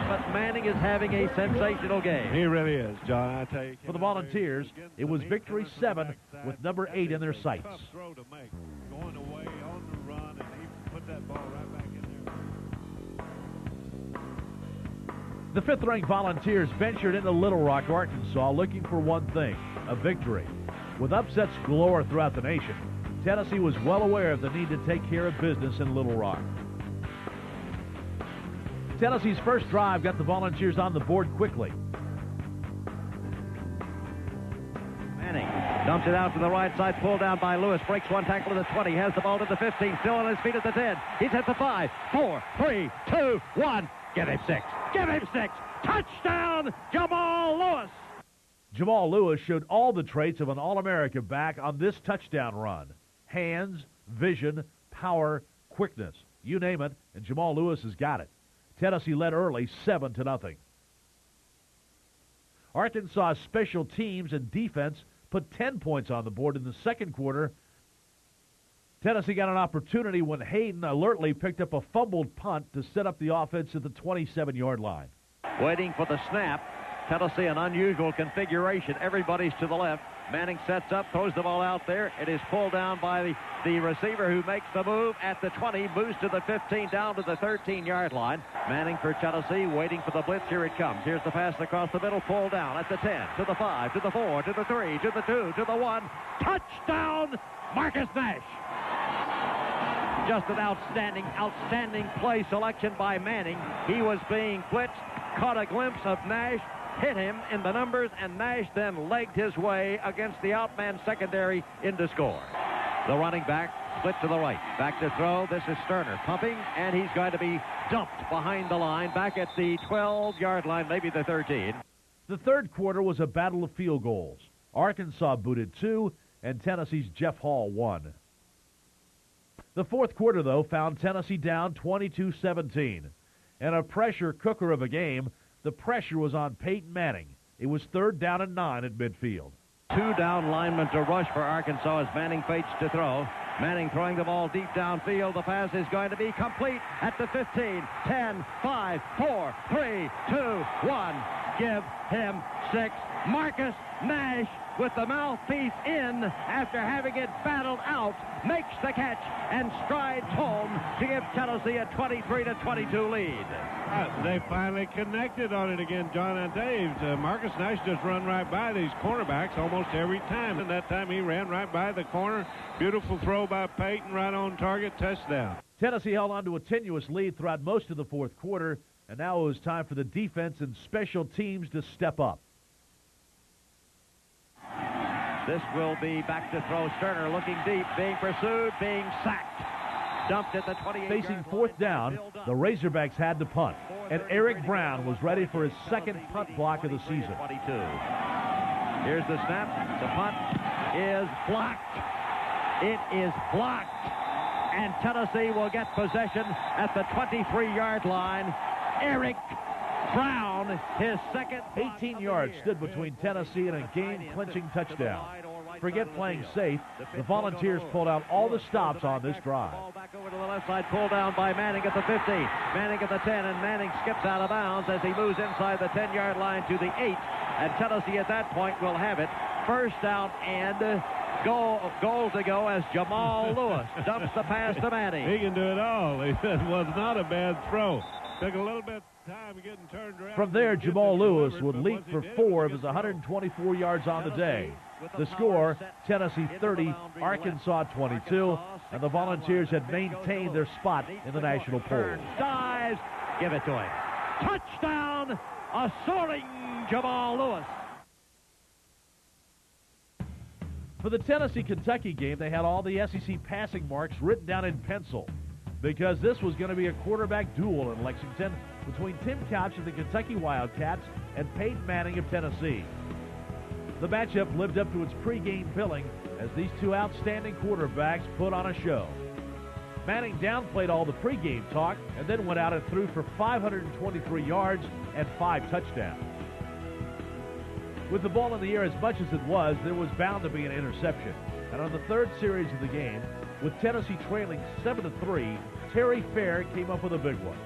But Manning is having a sensational game. He really is, John. I tell you. For the Volunteers, it was victory 7 with number 8 in their sights. Tough throw to make. Going away on the run, and he put that ball right back in there. The 5th-ranked Volunteers ventured into Little Rock, Arkansas, looking for one thing, a victory. With upsets galore throughout the nation, Tennessee was well aware of the need to take care of business in Little Rock. Tennessee's first drive got the Volunteers on the board quickly. Manning dumps it out to the right side, pulled down by Lewis, breaks one tackle to the 20, has the ball to the 15, still on his feet at the 10. He's at the 5, 4, 3, 2, 1. Give him 6. Give him 6. Touchdown, Jamal Lewis. Jamal Lewis showed all the traits of an All-America back on this touchdown run. Hands, vision, power, quickness. You name it, and Jamal Lewis has got it. Tennessee led early 7-0. Arkansas special teams and defense put 10 points on the board in the second quarter. Tennessee got an opportunity when Hayden alertly picked up a fumbled punt to set up the offense at the 27-yard line. Waiting for the snap. Tennessee, an unusual configuration. Everybody's to the left. Manning sets up, throws the ball out there. It is pulled down by the receiver who makes the move at the 20, moves to the 15, down to the 13-yard line. Manning for Tennessee, waiting for the blitz. Here it comes. Here's the pass across the middle, pulled down at the 10, to the 5, to the 4, to the 3, to the 2, to the 1. Touchdown, Marcus Nash. Just an outstanding play selection by Manning. He was being blitzed, caught a glimpse of Nash, hit him in the numbers, and Nash then legged his way against the outman secondary into score. The running back split to the right. Back to throw. This is Sterner pumping, and he's going to be dumped behind the line, back at the 12-yard line, maybe the 13. The third quarter was a battle of field goals. Arkansas booted 2, and Tennessee's Jeff Hall 1. The fourth quarter, though, found Tennessee down 22-17. And a pressure cooker of a game, the pressure was on Peyton Manning. It was 3rd down and 9 at midfield. 2 down linemen to rush for Arkansas as Manning fates to throw. Manning throwing the ball deep downfield. The pass is going to be complete at the 15, 10, 5, 4, 3, 2, 1. Give him 6. Marcus Nash with the mouthpiece in after having it battled out, makes the catch and strides home to give Tennessee a 23-22 lead. They finally connected on it again, John and Dave. Marcus Nash just run right by these cornerbacks almost every time, and that time he ran right by the corner. Beautiful throw by Peyton, right on target, touchdown. Tennessee held on to a tenuous lead throughout most of the fourth quarter, and now it was time for the defense and special teams to step up. This will be back to throw. Sterner looking deep, being pursued, being sacked. Dumped at the 28-yard line. Facing 4th down, the Razorbacks had to punt. and Eric Brown was ready for his second punt block of the season. 22. Here's the snap. The punt is blocked. It is blocked. And Tennessee will get possession at the 23-yard line. Eric Brown, his second. 18 yards stood between Tennessee and a game-clinching touchdown. Forget playing safe. The Volunteers pulled out all the stops on this drive. Ball back over to the left side, pulled down by Manning at the 50. Manning at the 10, and Manning skips out of bounds as he moves inside the 10-yard line to the 8. And Tennessee at that point will have it. First down and goal to go as Jamal Lewis dumps the pass to Manning. He can do it all. It was not a bad throw. Took a little bit of time getting turned around. From there, Jamal Lewis would leap for 4 of his 124 yards on the day. The score, Tennessee 30, Arkansas 22, and the Volunteers had maintained their spot in the national poll. Dives, give it to him. Touchdown, a soaring Jamal Lewis. For the Tennessee-Kentucky game, they had all the SEC passing marks written down in pencil because this was going to be a quarterback duel in Lexington between Tim Couch of the Kentucky Wildcats and Peyton Manning of Tennessee. The matchup lived up to its pregame billing as these two outstanding quarterbacks put on a show. Manning downplayed all the pregame talk and then went out and threw for 523 yards and 5 touchdowns. With the ball in the air as much as it was, there was bound to be an interception. And on the third series of the game, with Tennessee trailing 7-3, Terry Fair came up with a big one.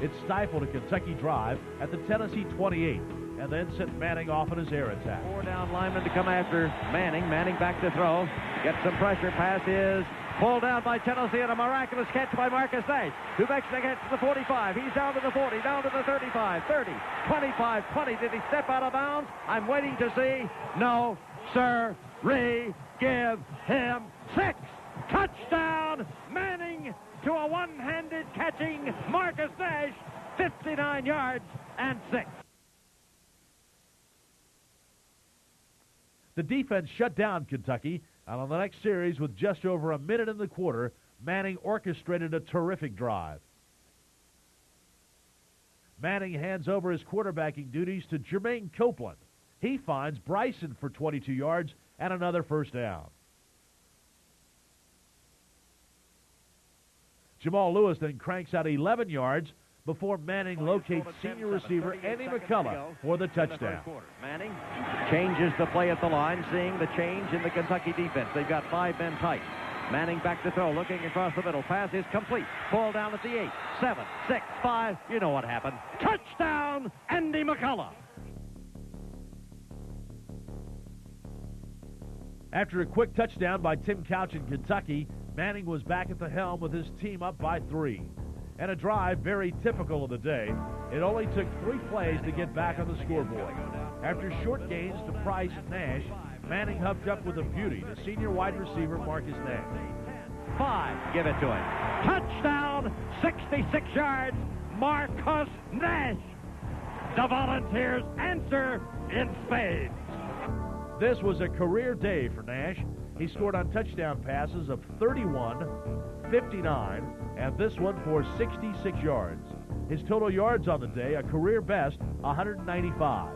It stifled a Kentucky drive at the Tennessee 28 and then sent Manning off on his air attack. 4 down linemen to come after Manning. Manning back to throw. Gets some pressure. Pass is pulled down by Tennessee and a miraculous catch by Marcus Nash, who makes the catch to the 45. He's down to the 40, down to the 35, 30, 25, 20. Did he step out of bounds? I'm waiting to see. No, sir. Give him 6. Touchdown, Manning to a one-handed catching Marcus Nash, 59 yards and 6. The defense shut down Kentucky, and on the next series, with just over a minute in the quarter, Manning orchestrated a terrific drive. Manning hands over his quarterbacking duties to Jermaine Copeland. He finds Bryson for 22 yards and another first down. Jamal Lewis then cranks out 11 yards before Manning locates senior receiver Andy McCullough for the touchdown. Manning changes the play at the line, seeing the change in the Kentucky defense. They've got 5 men tight. Manning back to throw, looking across the middle. Pass is complete. Ball down at the 8, 7, 6, 5. You know what happened. Touchdown, Andy McCullough. After a quick touchdown by Tim Couch in Kentucky, Manning was back at the helm with his team up by 3. And a drive very typical of the day. It only took 3 plays to get back on the scoreboard. After short gains to Price and Nash, Manning hooked up with a beauty to senior wide receiver Marcus Nash. 5, give it to him. Touchdown, 66 yards, Marcus Nash. The Volunteers answer in spades. This was a career day for Nash. He scored on touchdown passes of 31, 59, and this one for 66 yards. His total yards on the day, a career best, 195.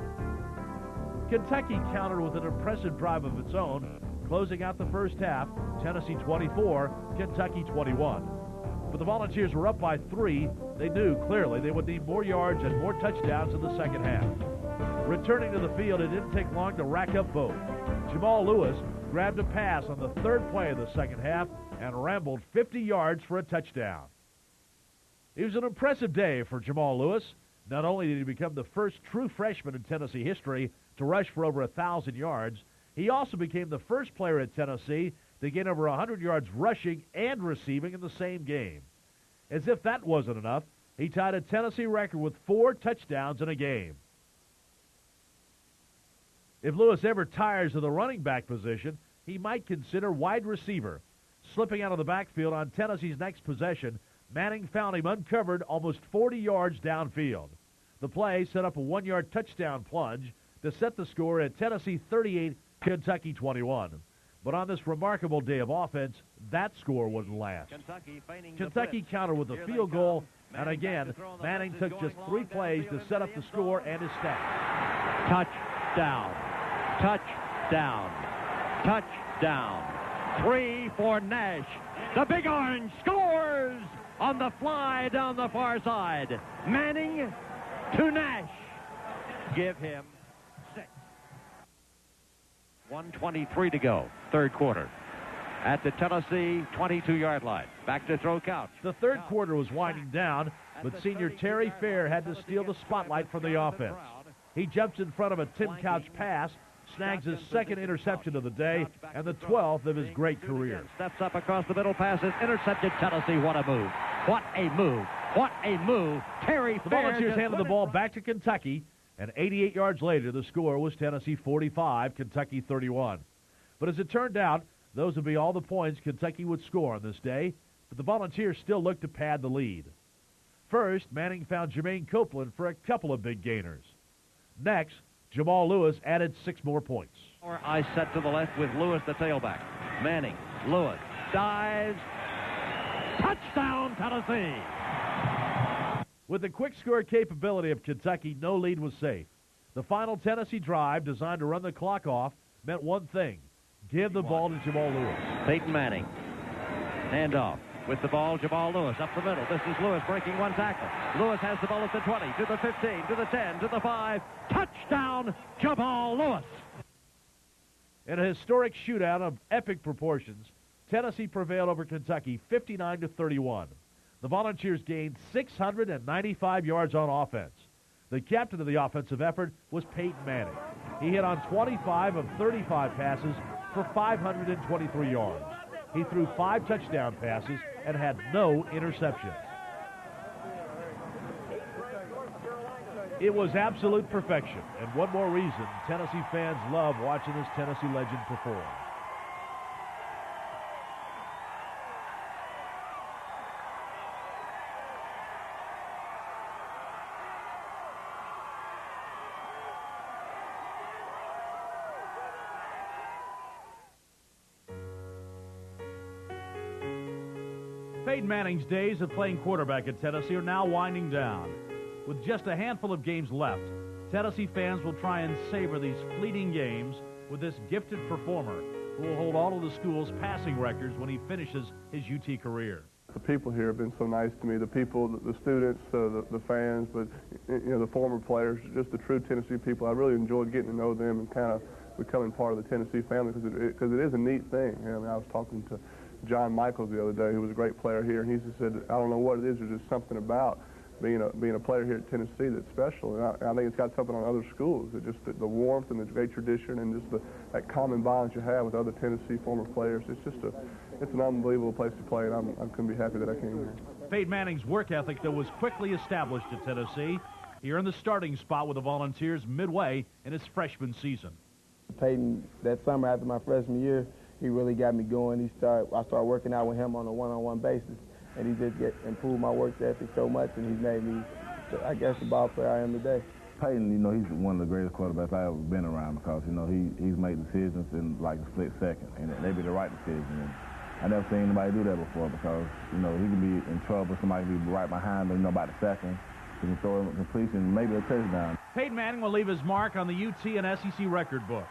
Kentucky countered with an impressive drive of its own, closing out the first half, Tennessee 24, Kentucky 21. But the Volunteers were up by 3. They knew clearly they would need more yards and more touchdowns in the second half. Returning to the field, it didn't take long to rack up both. Jamal Lewis grabbed a pass on the third play of the second half and rambled 50 yards for a touchdown. It was an impressive day for Jamal Lewis. Not only did he become the first true freshman in Tennessee history to rush for over 1,000 yards, he also became the first player at Tennessee to gain over 100 yards rushing and receiving in the same game. As if that wasn't enough, he tied a Tennessee record with 4 touchdowns in a game. If Lewis ever tires of the running back position, he might consider wide receiver. Slipping out of the backfield on Tennessee's next possession, Manning found him uncovered almost 40 yards downfield. The play set up a 1-yard touchdown plunge to set the score at Tennessee 38, Kentucky 21. But on this remarkable day of offense, that score wouldn't last. Kentucky countered with a field goal And again, Manning took just 3 plays to set up the score and his stats. Touchdown. Touchdown. Touchdown. 3 for Nash. The Big Orange scores on the fly down the far side. Manning to Nash. Give him 6. 1:23 to go, third quarter. At the Tennessee 22-yard line. Back to throw Couch. The third quarter was winding down, but senior Terry Fair had to steal the spotlight from the offense. He jumps in front of a Tim Couch pass, snags his second interception of the day, and the 12th of his great career. Steps up across the middle, passes, intercepted Tennessee. What a move. What a move. What a move. Terry The Fair Volunteers handed the ball back to Kentucky, and 88 yards later, the score was Tennessee 45, Kentucky 31. But as it turned out, those would be all the points Kentucky would score on this day, but the Volunteers still looked to pad the lead. First, Manning found Jermaine Copeland for a couple of big gainers. Next, Jamal Lewis added 6 more points. I set to the left with Lewis, the tailback. Manning, Lewis, dives. Touchdown, Tennessee! With the quick score capability of Kentucky, no lead was safe. The final Tennessee drive, designed to run the clock off, meant one thing: give the ball to Jamal Lewis. Peyton Manning, handoff. With the ball, Jamal Lewis up the middle. This is Lewis breaking one tackle. Lewis has the ball at the 20, to the 15, to the 10, to the 5. Touchdown, Jamal Lewis! In a historic shootout of epic proportions, Tennessee prevailed over Kentucky 59-31. The Volunteers gained 695 yards on offense. The captain of the offensive effort was Peyton Manning. He hit on 25 of 35 passes for 523 yards. He threw 5 touchdown passes and had no interceptions. It was absolute perfection, and one more reason Tennessee fans love watching this Tennessee legend perform. Peyton Manning's days of playing quarterback at Tennessee are now winding down. With just a handful of games left, Tennessee fans will try and savor these fleeting games with this gifted performer who will hold all of the school's passing records when he finishes his UT career. The people here have been so nice to me. The people, the students, the fans, but the former players, just the true Tennessee people. I really enjoyed getting to know them and kind of becoming part of the Tennessee family because it is a neat thing. I was talking to John Michaels the other day, who was a great player here, and he just said, I don't know what it is, there's just something about being a player here at Tennessee that's special. And I think it's got something on other schools. It's just the warmth and the great tradition and just that common bond you have with other Tennessee former players. It's an unbelievable place to play, and I couldn't be happy that I came here. Peyton Manning's work ethic, though, was quickly established at Tennessee. He earned the starting spot with the Volunteers midway in his freshman season. Peyton, that summer after my freshman year, he really got me going. I started working out with him on a one-on-one basis, and he just improved my work ethic so much, and he's made me, I guess, the ball player I am today. Peyton, he's one of the greatest quarterbacks I've ever been around because, he's made decisions in like a split second, and they be the right decision. And I never seen anybody do that before because, he can be in trouble, somebody can be right behind him, by the second. He can throw him a completion, maybe a touchdown. Peyton Manning will leave his mark on the UT and SEC record book.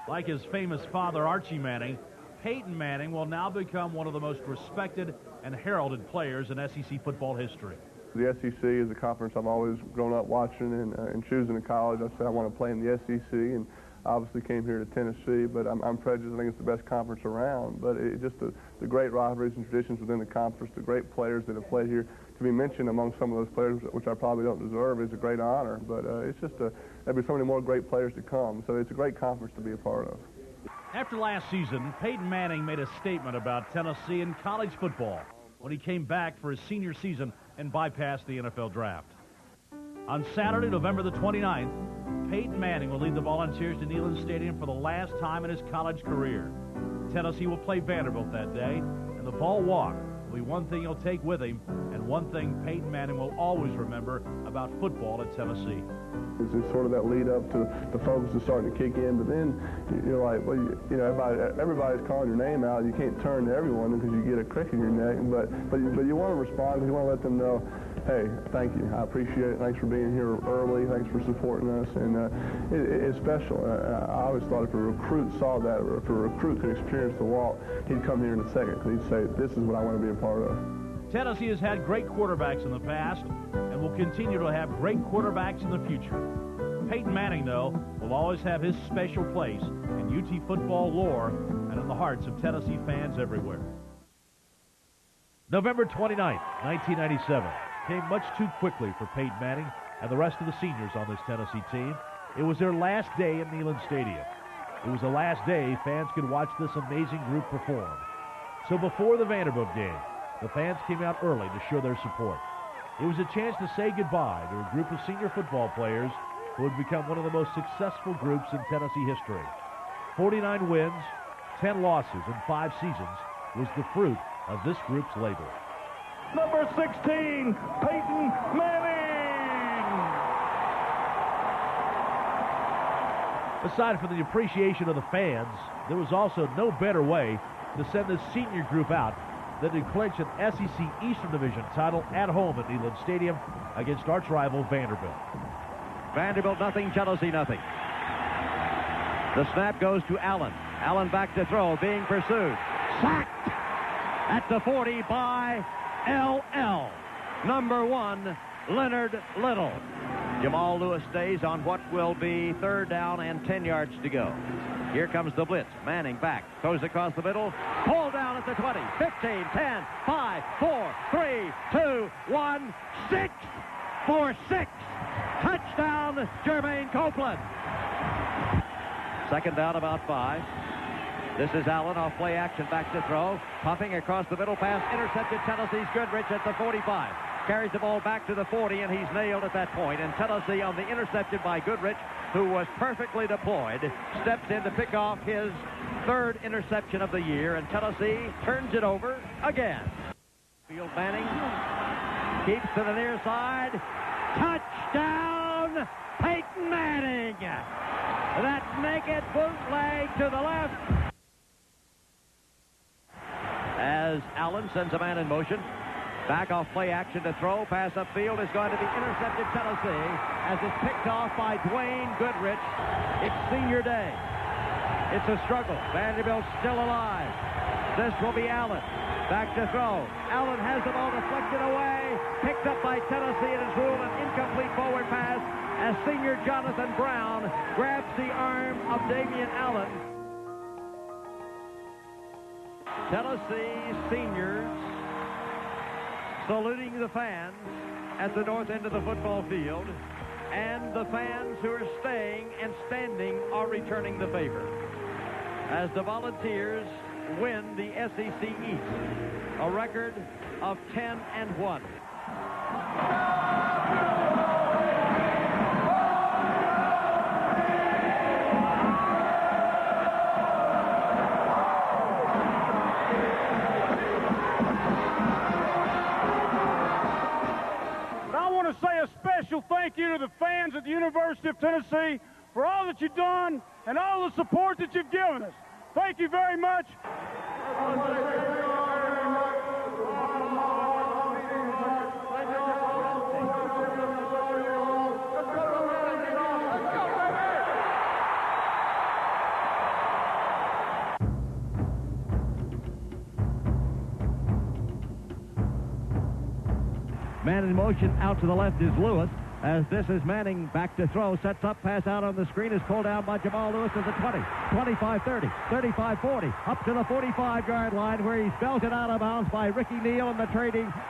Like his famous father, Archie Manning, Peyton Manning will now become one of the most respected and heralded players in SEC football history. The SEC is a conference I've always grown up watching, and choosing a college, I said I want to play in the SEC, and obviously came here to Tennessee, but I'm prejudiced. I think it's the best conference around, but just the great rivalries and traditions within the conference, the great players that have played here. To be mentioned among some of those players, which I probably don't deserve, is a great honor, but it's just there'll be so many more great players to come, so it's a great conference to be a part of. After last season, Peyton Manning made a statement about Tennessee and college football when he came back for his senior season and bypassed the NFL draft. On Saturday, November the 29th, Peyton Manning will lead the Volunteers to Neyland Stadium for the last time in his college career. Tennessee will play Vanderbilt that day, and the Vol Walk will be one thing he'll take with him and and one thing Peyton Manning will always remember about football at Tennessee. It's sort of that lead up to the focus is starting to kick in, but then you're like, well, you know, everybody's calling your name out. You can't turn to everyone because you get a crick in your neck, but you want to respond because you want to let them know, hey, thank you. I appreciate it. Thanks for being here early. Thanks for supporting us. And it's special. I always thought if a recruit saw that, or if a recruit could experience the walk, he'd come here in a second because he'd say, this is what I want to be a part of. Tennessee has had great quarterbacks in the past and will continue to have great quarterbacks in the future. Peyton Manning, though, will always have his special place in UT football lore and in the hearts of Tennessee fans everywhere. November 29th, 1997, came much too quickly for Peyton Manning and the rest of the seniors on this Tennessee team. It was their last day at Neyland Stadium. It was the last day fans could watch this amazing group perform. So before the Vanderbilt game, the fans came out early to show their support. It was a chance to say goodbye to a group of senior football players who had become one of the most successful groups in Tennessee history. 49 wins, 10 losses in 5 seasons was the fruit of this group's labor. Number 16, Peyton Manning! Aside from the appreciation of the fans, there was also no better way to send this senior group out than to clinch an SEC Eastern Division title at home at Neyland Stadium against arch rival Vanderbilt. Vanderbilt nothing, Tennessee nothing. The snap goes to Allen. Allen back to throw, being pursued. Sacked at the 40 by LL. Number 1, Leonard Little. Jamal Lewis stays on what will be 3rd down and 10 yards to go. Here comes the blitz. Manning back, throws across the middle. Pull down at the 20, 15, 10, 5, 4, 3, 2, 1, 6 for 6. Touchdown, Jermaine Copeland. 2nd down, about 5. This is Allen off play action, back to throw. Puffing across the middle, pass intercepted. Tennessee's Goodrich at the 45. Carries the ball back to the 40, and he's nailed at that point. And Tennessee, on the interception by Goodrich, who was perfectly deployed, steps in to pick off his 3rd interception of the year, and Tennessee turns it over again. Field Manning keeps to the near side. Touchdown, Peyton Manning. That naked bootleg to the left. As Allen sends a man in motion. Back off play action to throw. Pass upfield is going to be intercepted, Tennessee, as it's picked off by Dwayne Goodrich. It's senior day. It's a struggle. Vanderbilt's still alive. This will be Allen. Back to throw. Allen has the ball deflected away. Picked up by Tennessee, and is ruled an incomplete forward pass as senior Jonathan Brown grabs the arm of Damian Allen. Tennessee seniors saluting the fans at the north end of the football field, and the fans who are staying and standing are returning the favor as the Volunteers win the SEC East, a record of 10-1. Say a special thank you to the fans at the University of Tennessee for all that you've done and all the support that you've given us. Thank you very much. Man in motion out to the left is Lewis, as this is Manning back to throw. Sets up, pass out on the screen, is pulled down by Jamal Lewis to the 20, 25-30, 35-40, up to the 45-yard line where he's belted out of bounds by Ricky Neal and the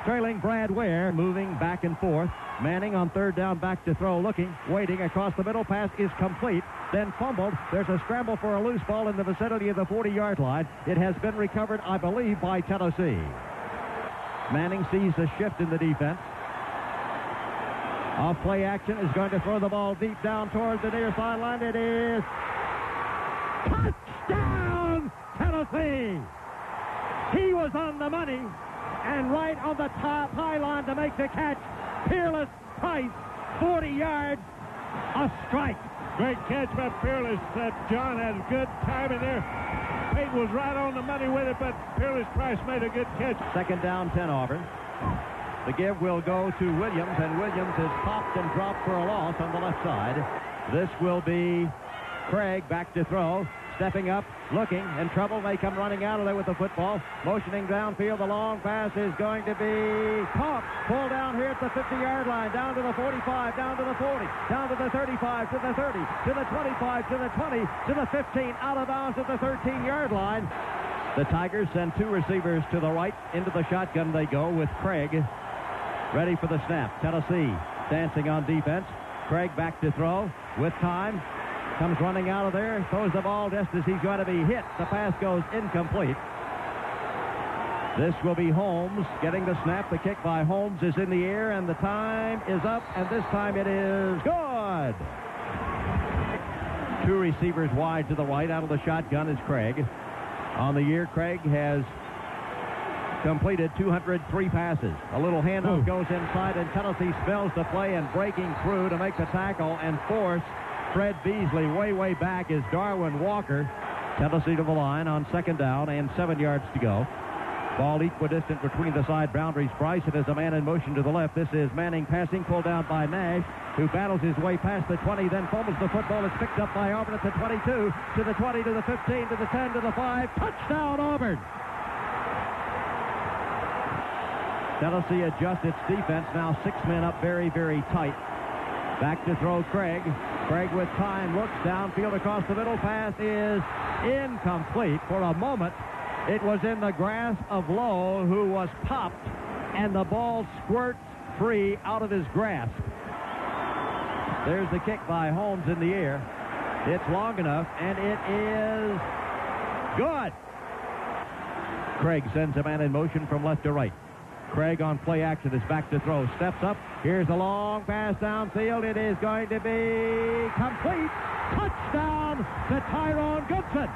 trailing Brad Ware. Moving back and forth. Manning on 3rd down, back to throw, looking, waiting across the middle. Pass is complete, then fumbled. There's a scramble for a loose ball in the vicinity of the 40-yard line. It has been recovered, I believe, by Tennessee. Manning sees the shift in the defense. Off play action, is going to throw the ball deep down toward the near sideline. It is touchdown, Tennessee. He was on the money. and right on the top pylon to make the catch. Peerless Price, 40 yards, a strike. Great catch by Peerless. John had a good timing there. Peyton was right on the money with it, but Peerless Price made a good catch. Second down, 10 Auburn. The give will go to Williams, and Williams is popped and dropped for a loss on the left side. This will be Craig back to throw. Stepping up, looking, in trouble. They come running out of there with the football. Motioning downfield. The long pass is going to be caught. Pulled down here at the 50-yard line. Down to the 45, down to the 40, down to the 35, to the 30, to the 25, to the 20, to the 15, out of bounds at the 13-yard line. The Tigers send two receivers to the right. Into the shotgun they go with Craig ready for the snap. Tennessee dancing on defense. Craig back to throw with time. Comes running out of there, throws the ball just as he's going to be hit. The pass goes incomplete. This will be Holmes getting the snap. The kick by Holmes is in the air, and the time is up, and this time it is good. Two receivers wide to the right. Out of the shotgun is Craig. On the year, Craig has completed 203 passes. A little handoff goes inside, and Tennessee spells the play, and breaking through to make the tackle and force Fred Beasley way back is Darwin Walker. Tennessee to the line on second down and 7 yards to go. Ball equidistant between the side boundaries. Price, it is a man in motion to the left. This is Manning passing, pulled down by Nash, who battles his way past the 20, then fumbles the football. It's picked up by Auburn at the 22, to the 20, to the 15, to the 10, to the 5. Touchdown, Auburn! Tennessee adjusts its defense. Now 6 men up very tight. Back to throw Craig. Craig with time, looks downfield across the middle. Pass is incomplete. For a moment, it was in the grasp of Lowe, who was popped, and the ball squirts free out of his grasp. There's the kick by Holmes in the air. It's long enough, and it is good. Craig sends a man in motion from left to right. Craig on play action is back to throw. Steps up. Here's a long pass downfield. It is going to be complete. Touchdown to Tyrone Goodson.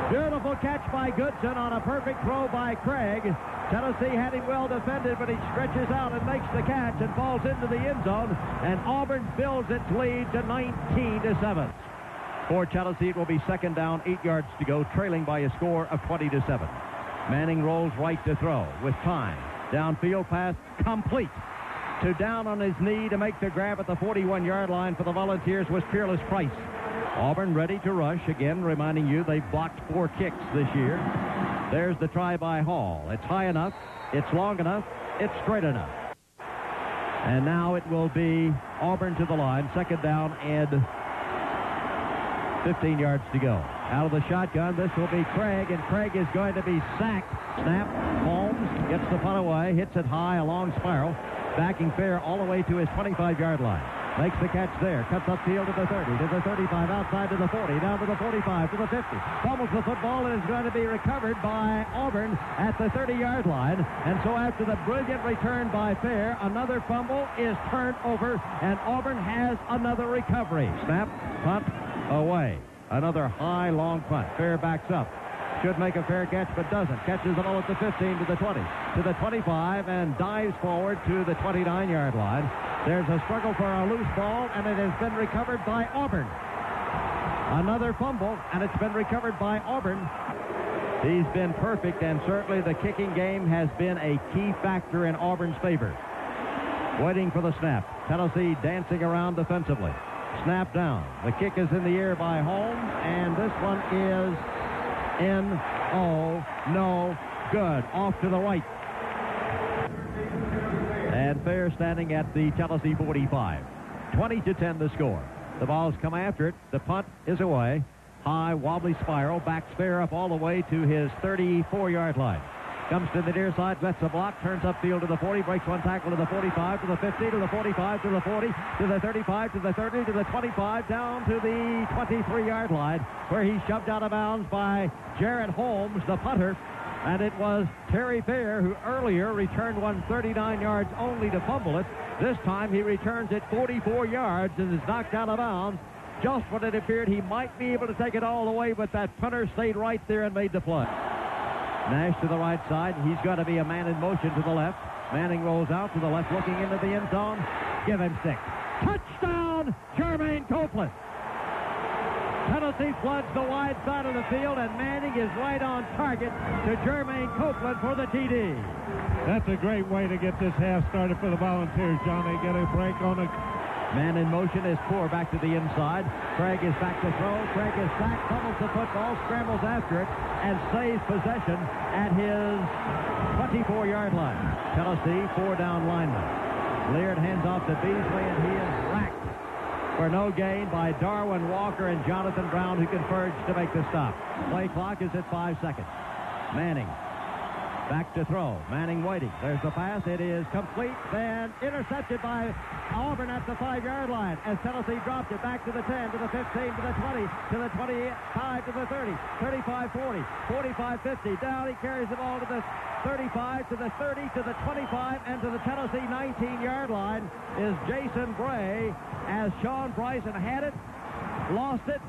Beautiful catch by Goodson on a perfect throw by Craig. Tennessee had him well defended, but he stretches out and makes the catch and falls into the end zone. And Auburn builds its lead to 19-7. For Tennessee, it will be second down, 8 yards to go, trailing by a score of 20-7. Manning rolls right to throw with time. Downfield pass complete. To down on his knee to make the grab at the 41-yard line for the Volunteers was Peerless Price. Auburn ready to rush. Again, reminding you they've blocked 4 kicks this year. There's the try by Hall. It's high enough. It's long enough. It's straight enough. And now it will be Auburn to the line. Second down and 15 yards to go. Out of the shotgun, this will be Craig, and Craig is going to be sacked. Snap. Holmes gets the punt away, hits it high, a long spiral, backing fair all the way to his 25-yard line. Makes the catch there, cuts upfield to the 30, to the 35, outside to the 40, down to the 45, to the 50. Fumbles the football and is going to be recovered by Auburn at the 30-yard line. And so after the brilliant return by Fair, another fumble is turned over, and Auburn has another recovery. Snap, punt, away. Another high, long punt. Fair backs up. Should make a fair catch, but doesn't. Catches the ball at the 15, to the 20, to the 25, and dives forward to the 29-yard line. There's a struggle for a loose ball, and it has been recovered by Auburn. Another fumble, and it's been recovered by Auburn. He's been perfect, and certainly the kicking game has been a key factor in Auburn's favor. Waiting for the snap. Tennessee dancing around defensively. Snap down. The kick is in the air by Holmes, and this one is no good. Off to the right. And Fair standing at the Tennessee 45. 20-10 the score. The ball's come after it. The punt is away. High, wobbly spiral. Backs Fair up all the way to his 34-yard line. Comes to the near side, lets a block, turns upfield to the 40, breaks one tackle to the 45, to the 50, to the 45, to the 40, to the 35, to the 30, to the 25, down to the 23-yard line, where he's shoved out of bounds by Jared Holmes, the punter. And it was Terry Fair who earlier returned one 39 yards only to fumble it. This time he returns it 44 yards and is knocked out of bounds just when it appeared he might be able to take it all the way, but that punter stayed right there and made the play. Nash to the right side. He's going to be a man in motion to the left. Manning rolls out to the left, looking into the end zone. Give him 6. Touchdown, Jermaine Copeland. Tennessee floods the wide side of the field, and Manning is right on target to Jermaine Copeland for the TD. That's a great way to get this half started for the Volunteers, John. They get a break on the... Man in motion is Poor back to the inside. Craig is back to throw. Craig is sacked, fumbles the football, scrambles after it, and saves possession at his 24-yard line. Tennessee, 4-down lineman. Leard hands off to Beasley, and he is racked for no gain by Darwin Walker and Jonathan Brown, who converge to make the stop. Play clock is at 5 seconds. Manning back to throw. Manning waiting. There's the pass. It is complete, then intercepted by Auburn at the 5-yard line as Tennessee dropped it back to the 10, to the 15, to the 20, to the 25, to the 30, 35, 40, 45, 50. Down, he carries the ball to the 35, to the 30, to the 25, and to the Tennessee 19-yard line is Jason Bray, as Sean Bryson had it, lost it,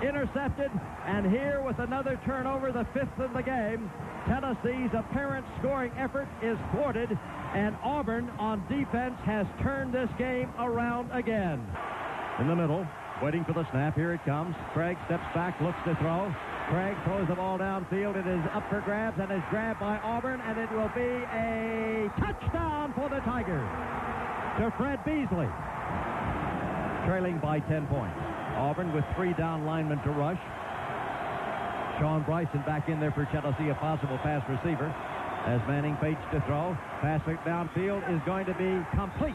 intercepted, and here with another turnover, the 5th in the game, Tennessee's apparent scoring effort is thwarted, and Auburn on defense has turned this game around again. In the middle, waiting for the snap. Here it comes. Craig steps back, looks to throw. Craig throws the ball downfield. It is up for grabs and is grabbed by Auburn, and it will be a touchdown for the Tigers to Fred Beasley, trailing by 10 points. Auburn with 3 down linemen to rush. Sean Bryson back in there for Tennessee, a possible pass receiver. As Manning fakes to throw, pass it downfield is going to be complete.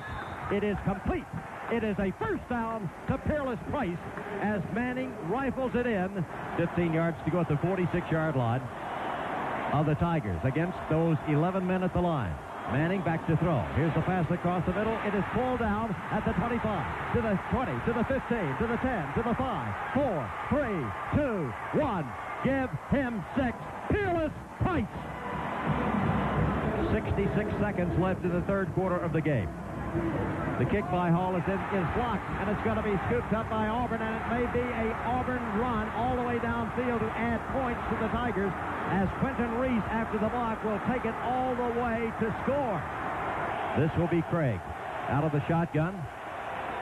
It is complete. It is a first down to Peerless Price as Manning rifles it in. 15 yards to go at the 46-yard line of the Tigers against those 11 men at the line. Manning back to throw. Here's the pass across the middle. It is pulled down at the 25, to the 20, to the 15, to the 10, to the 5, 4, 3, 2, 1. Give him 6. Peerless Price. 66 seconds left in the third quarter of the game. The kick by Hall is blocked, and it's going to be scooped up by Auburn, and it may be a Auburn run all the way downfield to add points to the Tigers, as Quentin Reese, after the block, will take it all the way to score. This will be Craig out of the shotgun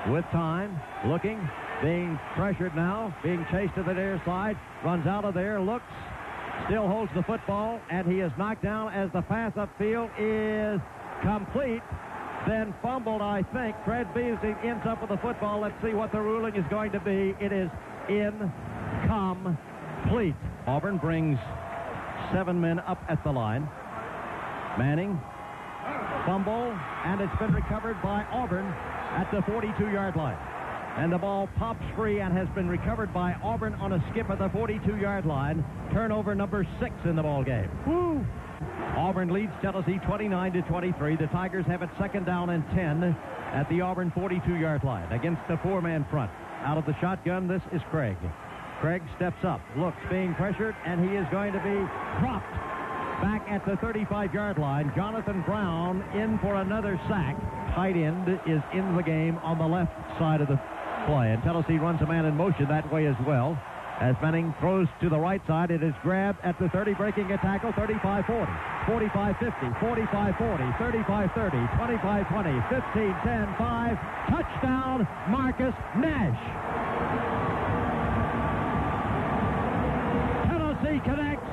with time, looking, being pressured now, being chased to the near side, runs out of there, looks, still holds the football, and he is knocked down as the pass upfield is complete. Then fumbled, I think. Fred Beasley ends up with the football. Let's see what the ruling is going to be. It is incomplete. Auburn brings 7 men up at the line. Manning, fumble, and it's been recovered by Auburn at the 42-yard line. And the ball pops free and has been recovered by Auburn on a skip at the 42-yard line. Turnover number 6 in the ball game. Woo! Auburn leads Tennessee 29-23. The Tigers have it 2nd down and 10 at the Auburn 42-yard line against the 4-man front. Out of the shotgun, this is Craig. Craig steps up, looks, being pressured, and he is going to be dropped back at the 35-yard line. Jonathan Brown in for another sack. Tight end is in the game on the left side of the play, and Tennessee runs a man in motion that way as well. As Manning throws to the right side, it is grabbed at the 30, breaking a tackle, 35-40, 45-50, 45-40, 35-30, 25-20, 15-10, 5. Touchdown, Marcus Nash. Tennessee connects.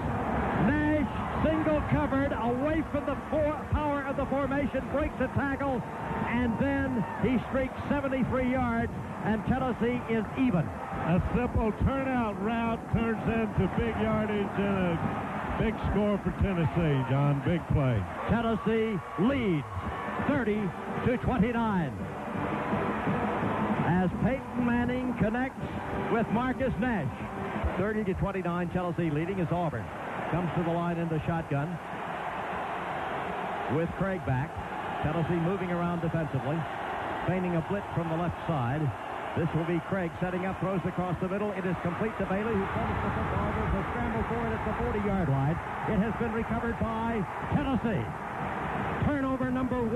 Nash, single covered, away from the power of the formation, breaks a tackle, and then he streaks 73 yards, and Tennessee is even. A simple turnout route turns into big yardage and a big score for Tennessee, John. Big play. Tennessee leads 30-29. As Peyton Manning connects with Marcus Nash. 30-29, Tennessee leading as Auburn comes to the line in the shotgun with Craig back. Tennessee moving around defensively, feigning a blitz from the left side. This will be Craig setting up, throws across the middle. It is complete to Bailey, who fumbles the football. There's a scramble for it at the 40-yard line. It has been recovered by Tennessee. Turnover number 1.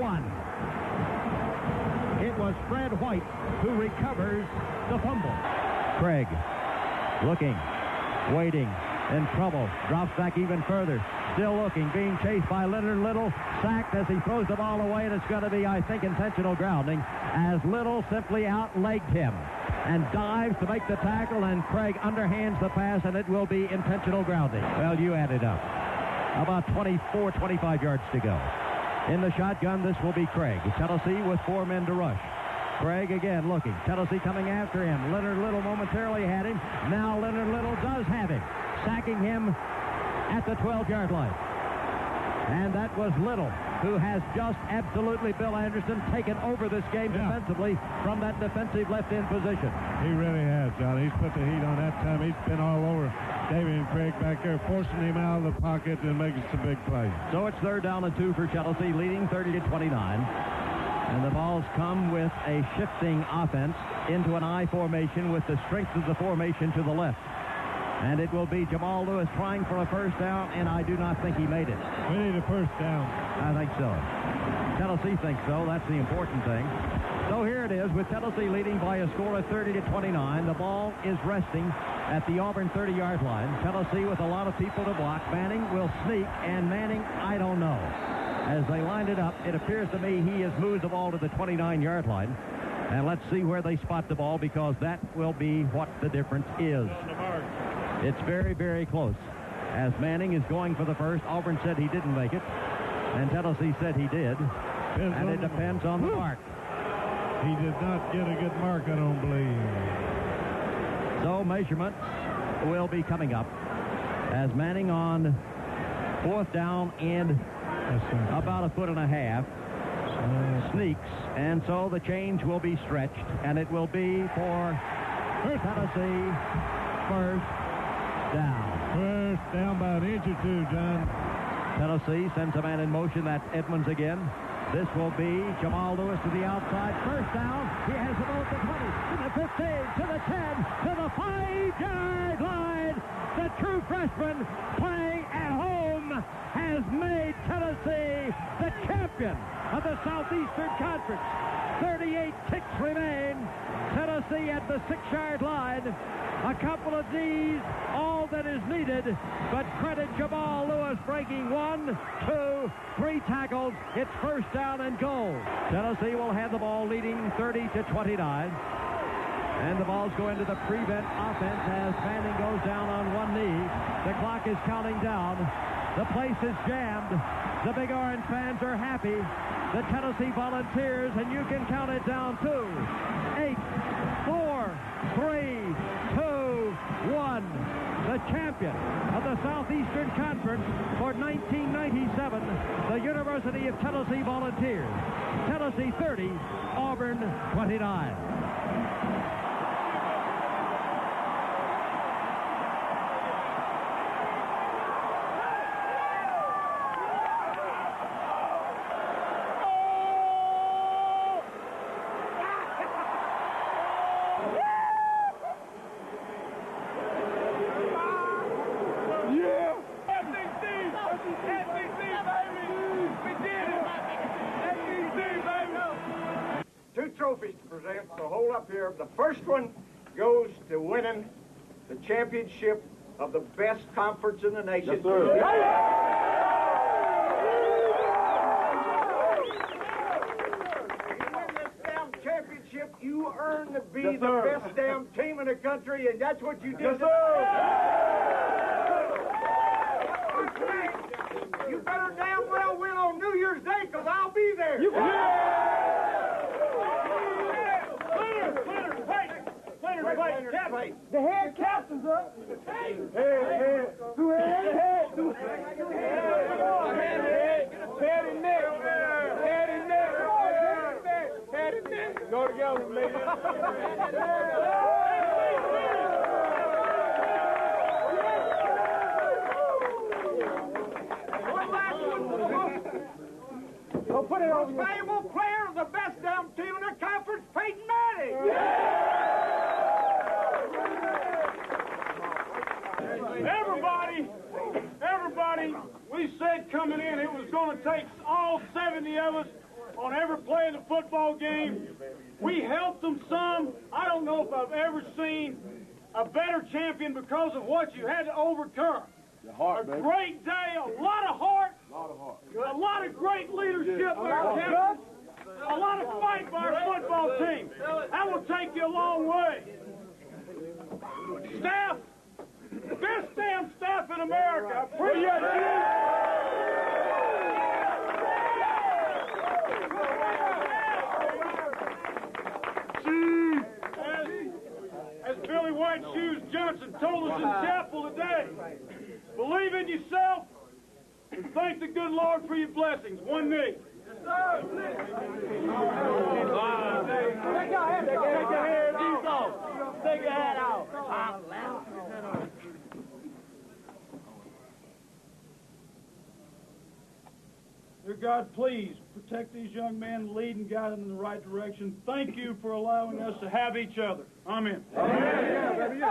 It was Fred White who recovers the fumble. Craig looking, waiting, in trouble. Drops back even further. Still looking. Being chased by Leonard Little. Sacked as he throws the ball away, and it's going to be, I think, intentional grounding, as Little simply outlegged him and dives to make the tackle, and Craig underhands the pass, and it will be intentional grounding. Well, you add it up. About 24, 25 yards to go. In the shotgun, this will be Craig. Tennessee with 4 men to rush. Craig again looking. Tennessee coming after him. Leonard Little momentarily had him. Now Leonard Little does have him, sacking him at the 12-yard line. And that was Little, who has just absolutely, Bill Anderson, taken over this game defensively from that defensive left-end position. He really has, John. He's put the heat on that time. He's been all over Davian Craig back there, forcing him out of the pocket and making some big plays. So it's 3rd down and 2 for Chelsea, leading 30-29. And the balls come with a shifting offense into an I formation with the strength of the formation to the left. And it will be Jamal Lewis trying for a first down, and I do not think he made it. We need a first down. I think so. Tennessee thinks so. That's the important thing. So here it is, with Tennessee leading by a score of 30-29. The ball is resting at the Auburn 30-yard line. Tennessee with a lot of people to block. Manning will sneak, and Manning, I don't know. As they lined it up, it appears to me he has moved the ball to the 29-yard line. And let's see where they spot the ball, because that will be what the difference is. It's very, very close. As Manning is going for the first, Auburn said he didn't make it, and Tennessee said he did. And it depends on the mark. He did not get a good mark, I don't believe. So measurement will be coming up as Manning on 4th down and about 1.5 feet sneaks, and so the change will be stretched, and it will be for Tennessee first down. First down by an inch or 2, John. Tennessee sends a man in motion. That's Edmonds again. This will be Jamal Lewis to the outside. First down. He has the ball at the 20, to the 15, to the 10, to the 5-yard line. The true freshman playing at home has made Tennessee the champion of the Southeastern Conference. 38 ticks remain. Tennessee at the 6-yard line. A couple of these, all that is needed, but credit Jamal Lewis breaking 1, 2, 3 tackles. It's first down and goal. Tennessee will have the ball leading 30-29. And the ball's going to the prevent offense as Manning goes down on one knee. The clock is counting down. The place is jammed. The Big Orange fans are happy. The Tennessee Volunteers, and you can count it down to 8, 4, 3, 2, 1. The champion of the Southeastern Conference for 1997, the University of Tennessee Volunteers. Tennessee 30, Auburn 29. Trophies to present, so hold up here. The first one goes to winning the championship of the best conference in the nation. Yes, sir. You win this damn championship, you earn to be the best damn team in the country, and that's what you did. Yes, sir. You better damn well win on New Year's Day, because I'll be there. The head captain's up. Hey. Who head? Head and neck. Go together, ladies. One last one. Go put it on. Most valuable player of the best damn team in the conference, Peyton Manning. Everybody, we said coming in it was going to take all 70 of us on every play of the football game. We helped them some. I don't know if I've ever seen a better champion because of what you had to overcome. Your heart, A great day, a lot of heart, a lot of great leadership by our captain, a lot of fight by our football team. That will take you a long way. Staff, best damn staff in America. I appreciate you. As Billy White Shoes Johnson told us in chapel today, believe in yourself and thank the good Lord for your blessings. One knee. Take your head off. Take your head off. Dear God, please protect these young men, lead and guide them in the right direction. Thank you for allowing us to have each other. Amen. Amen.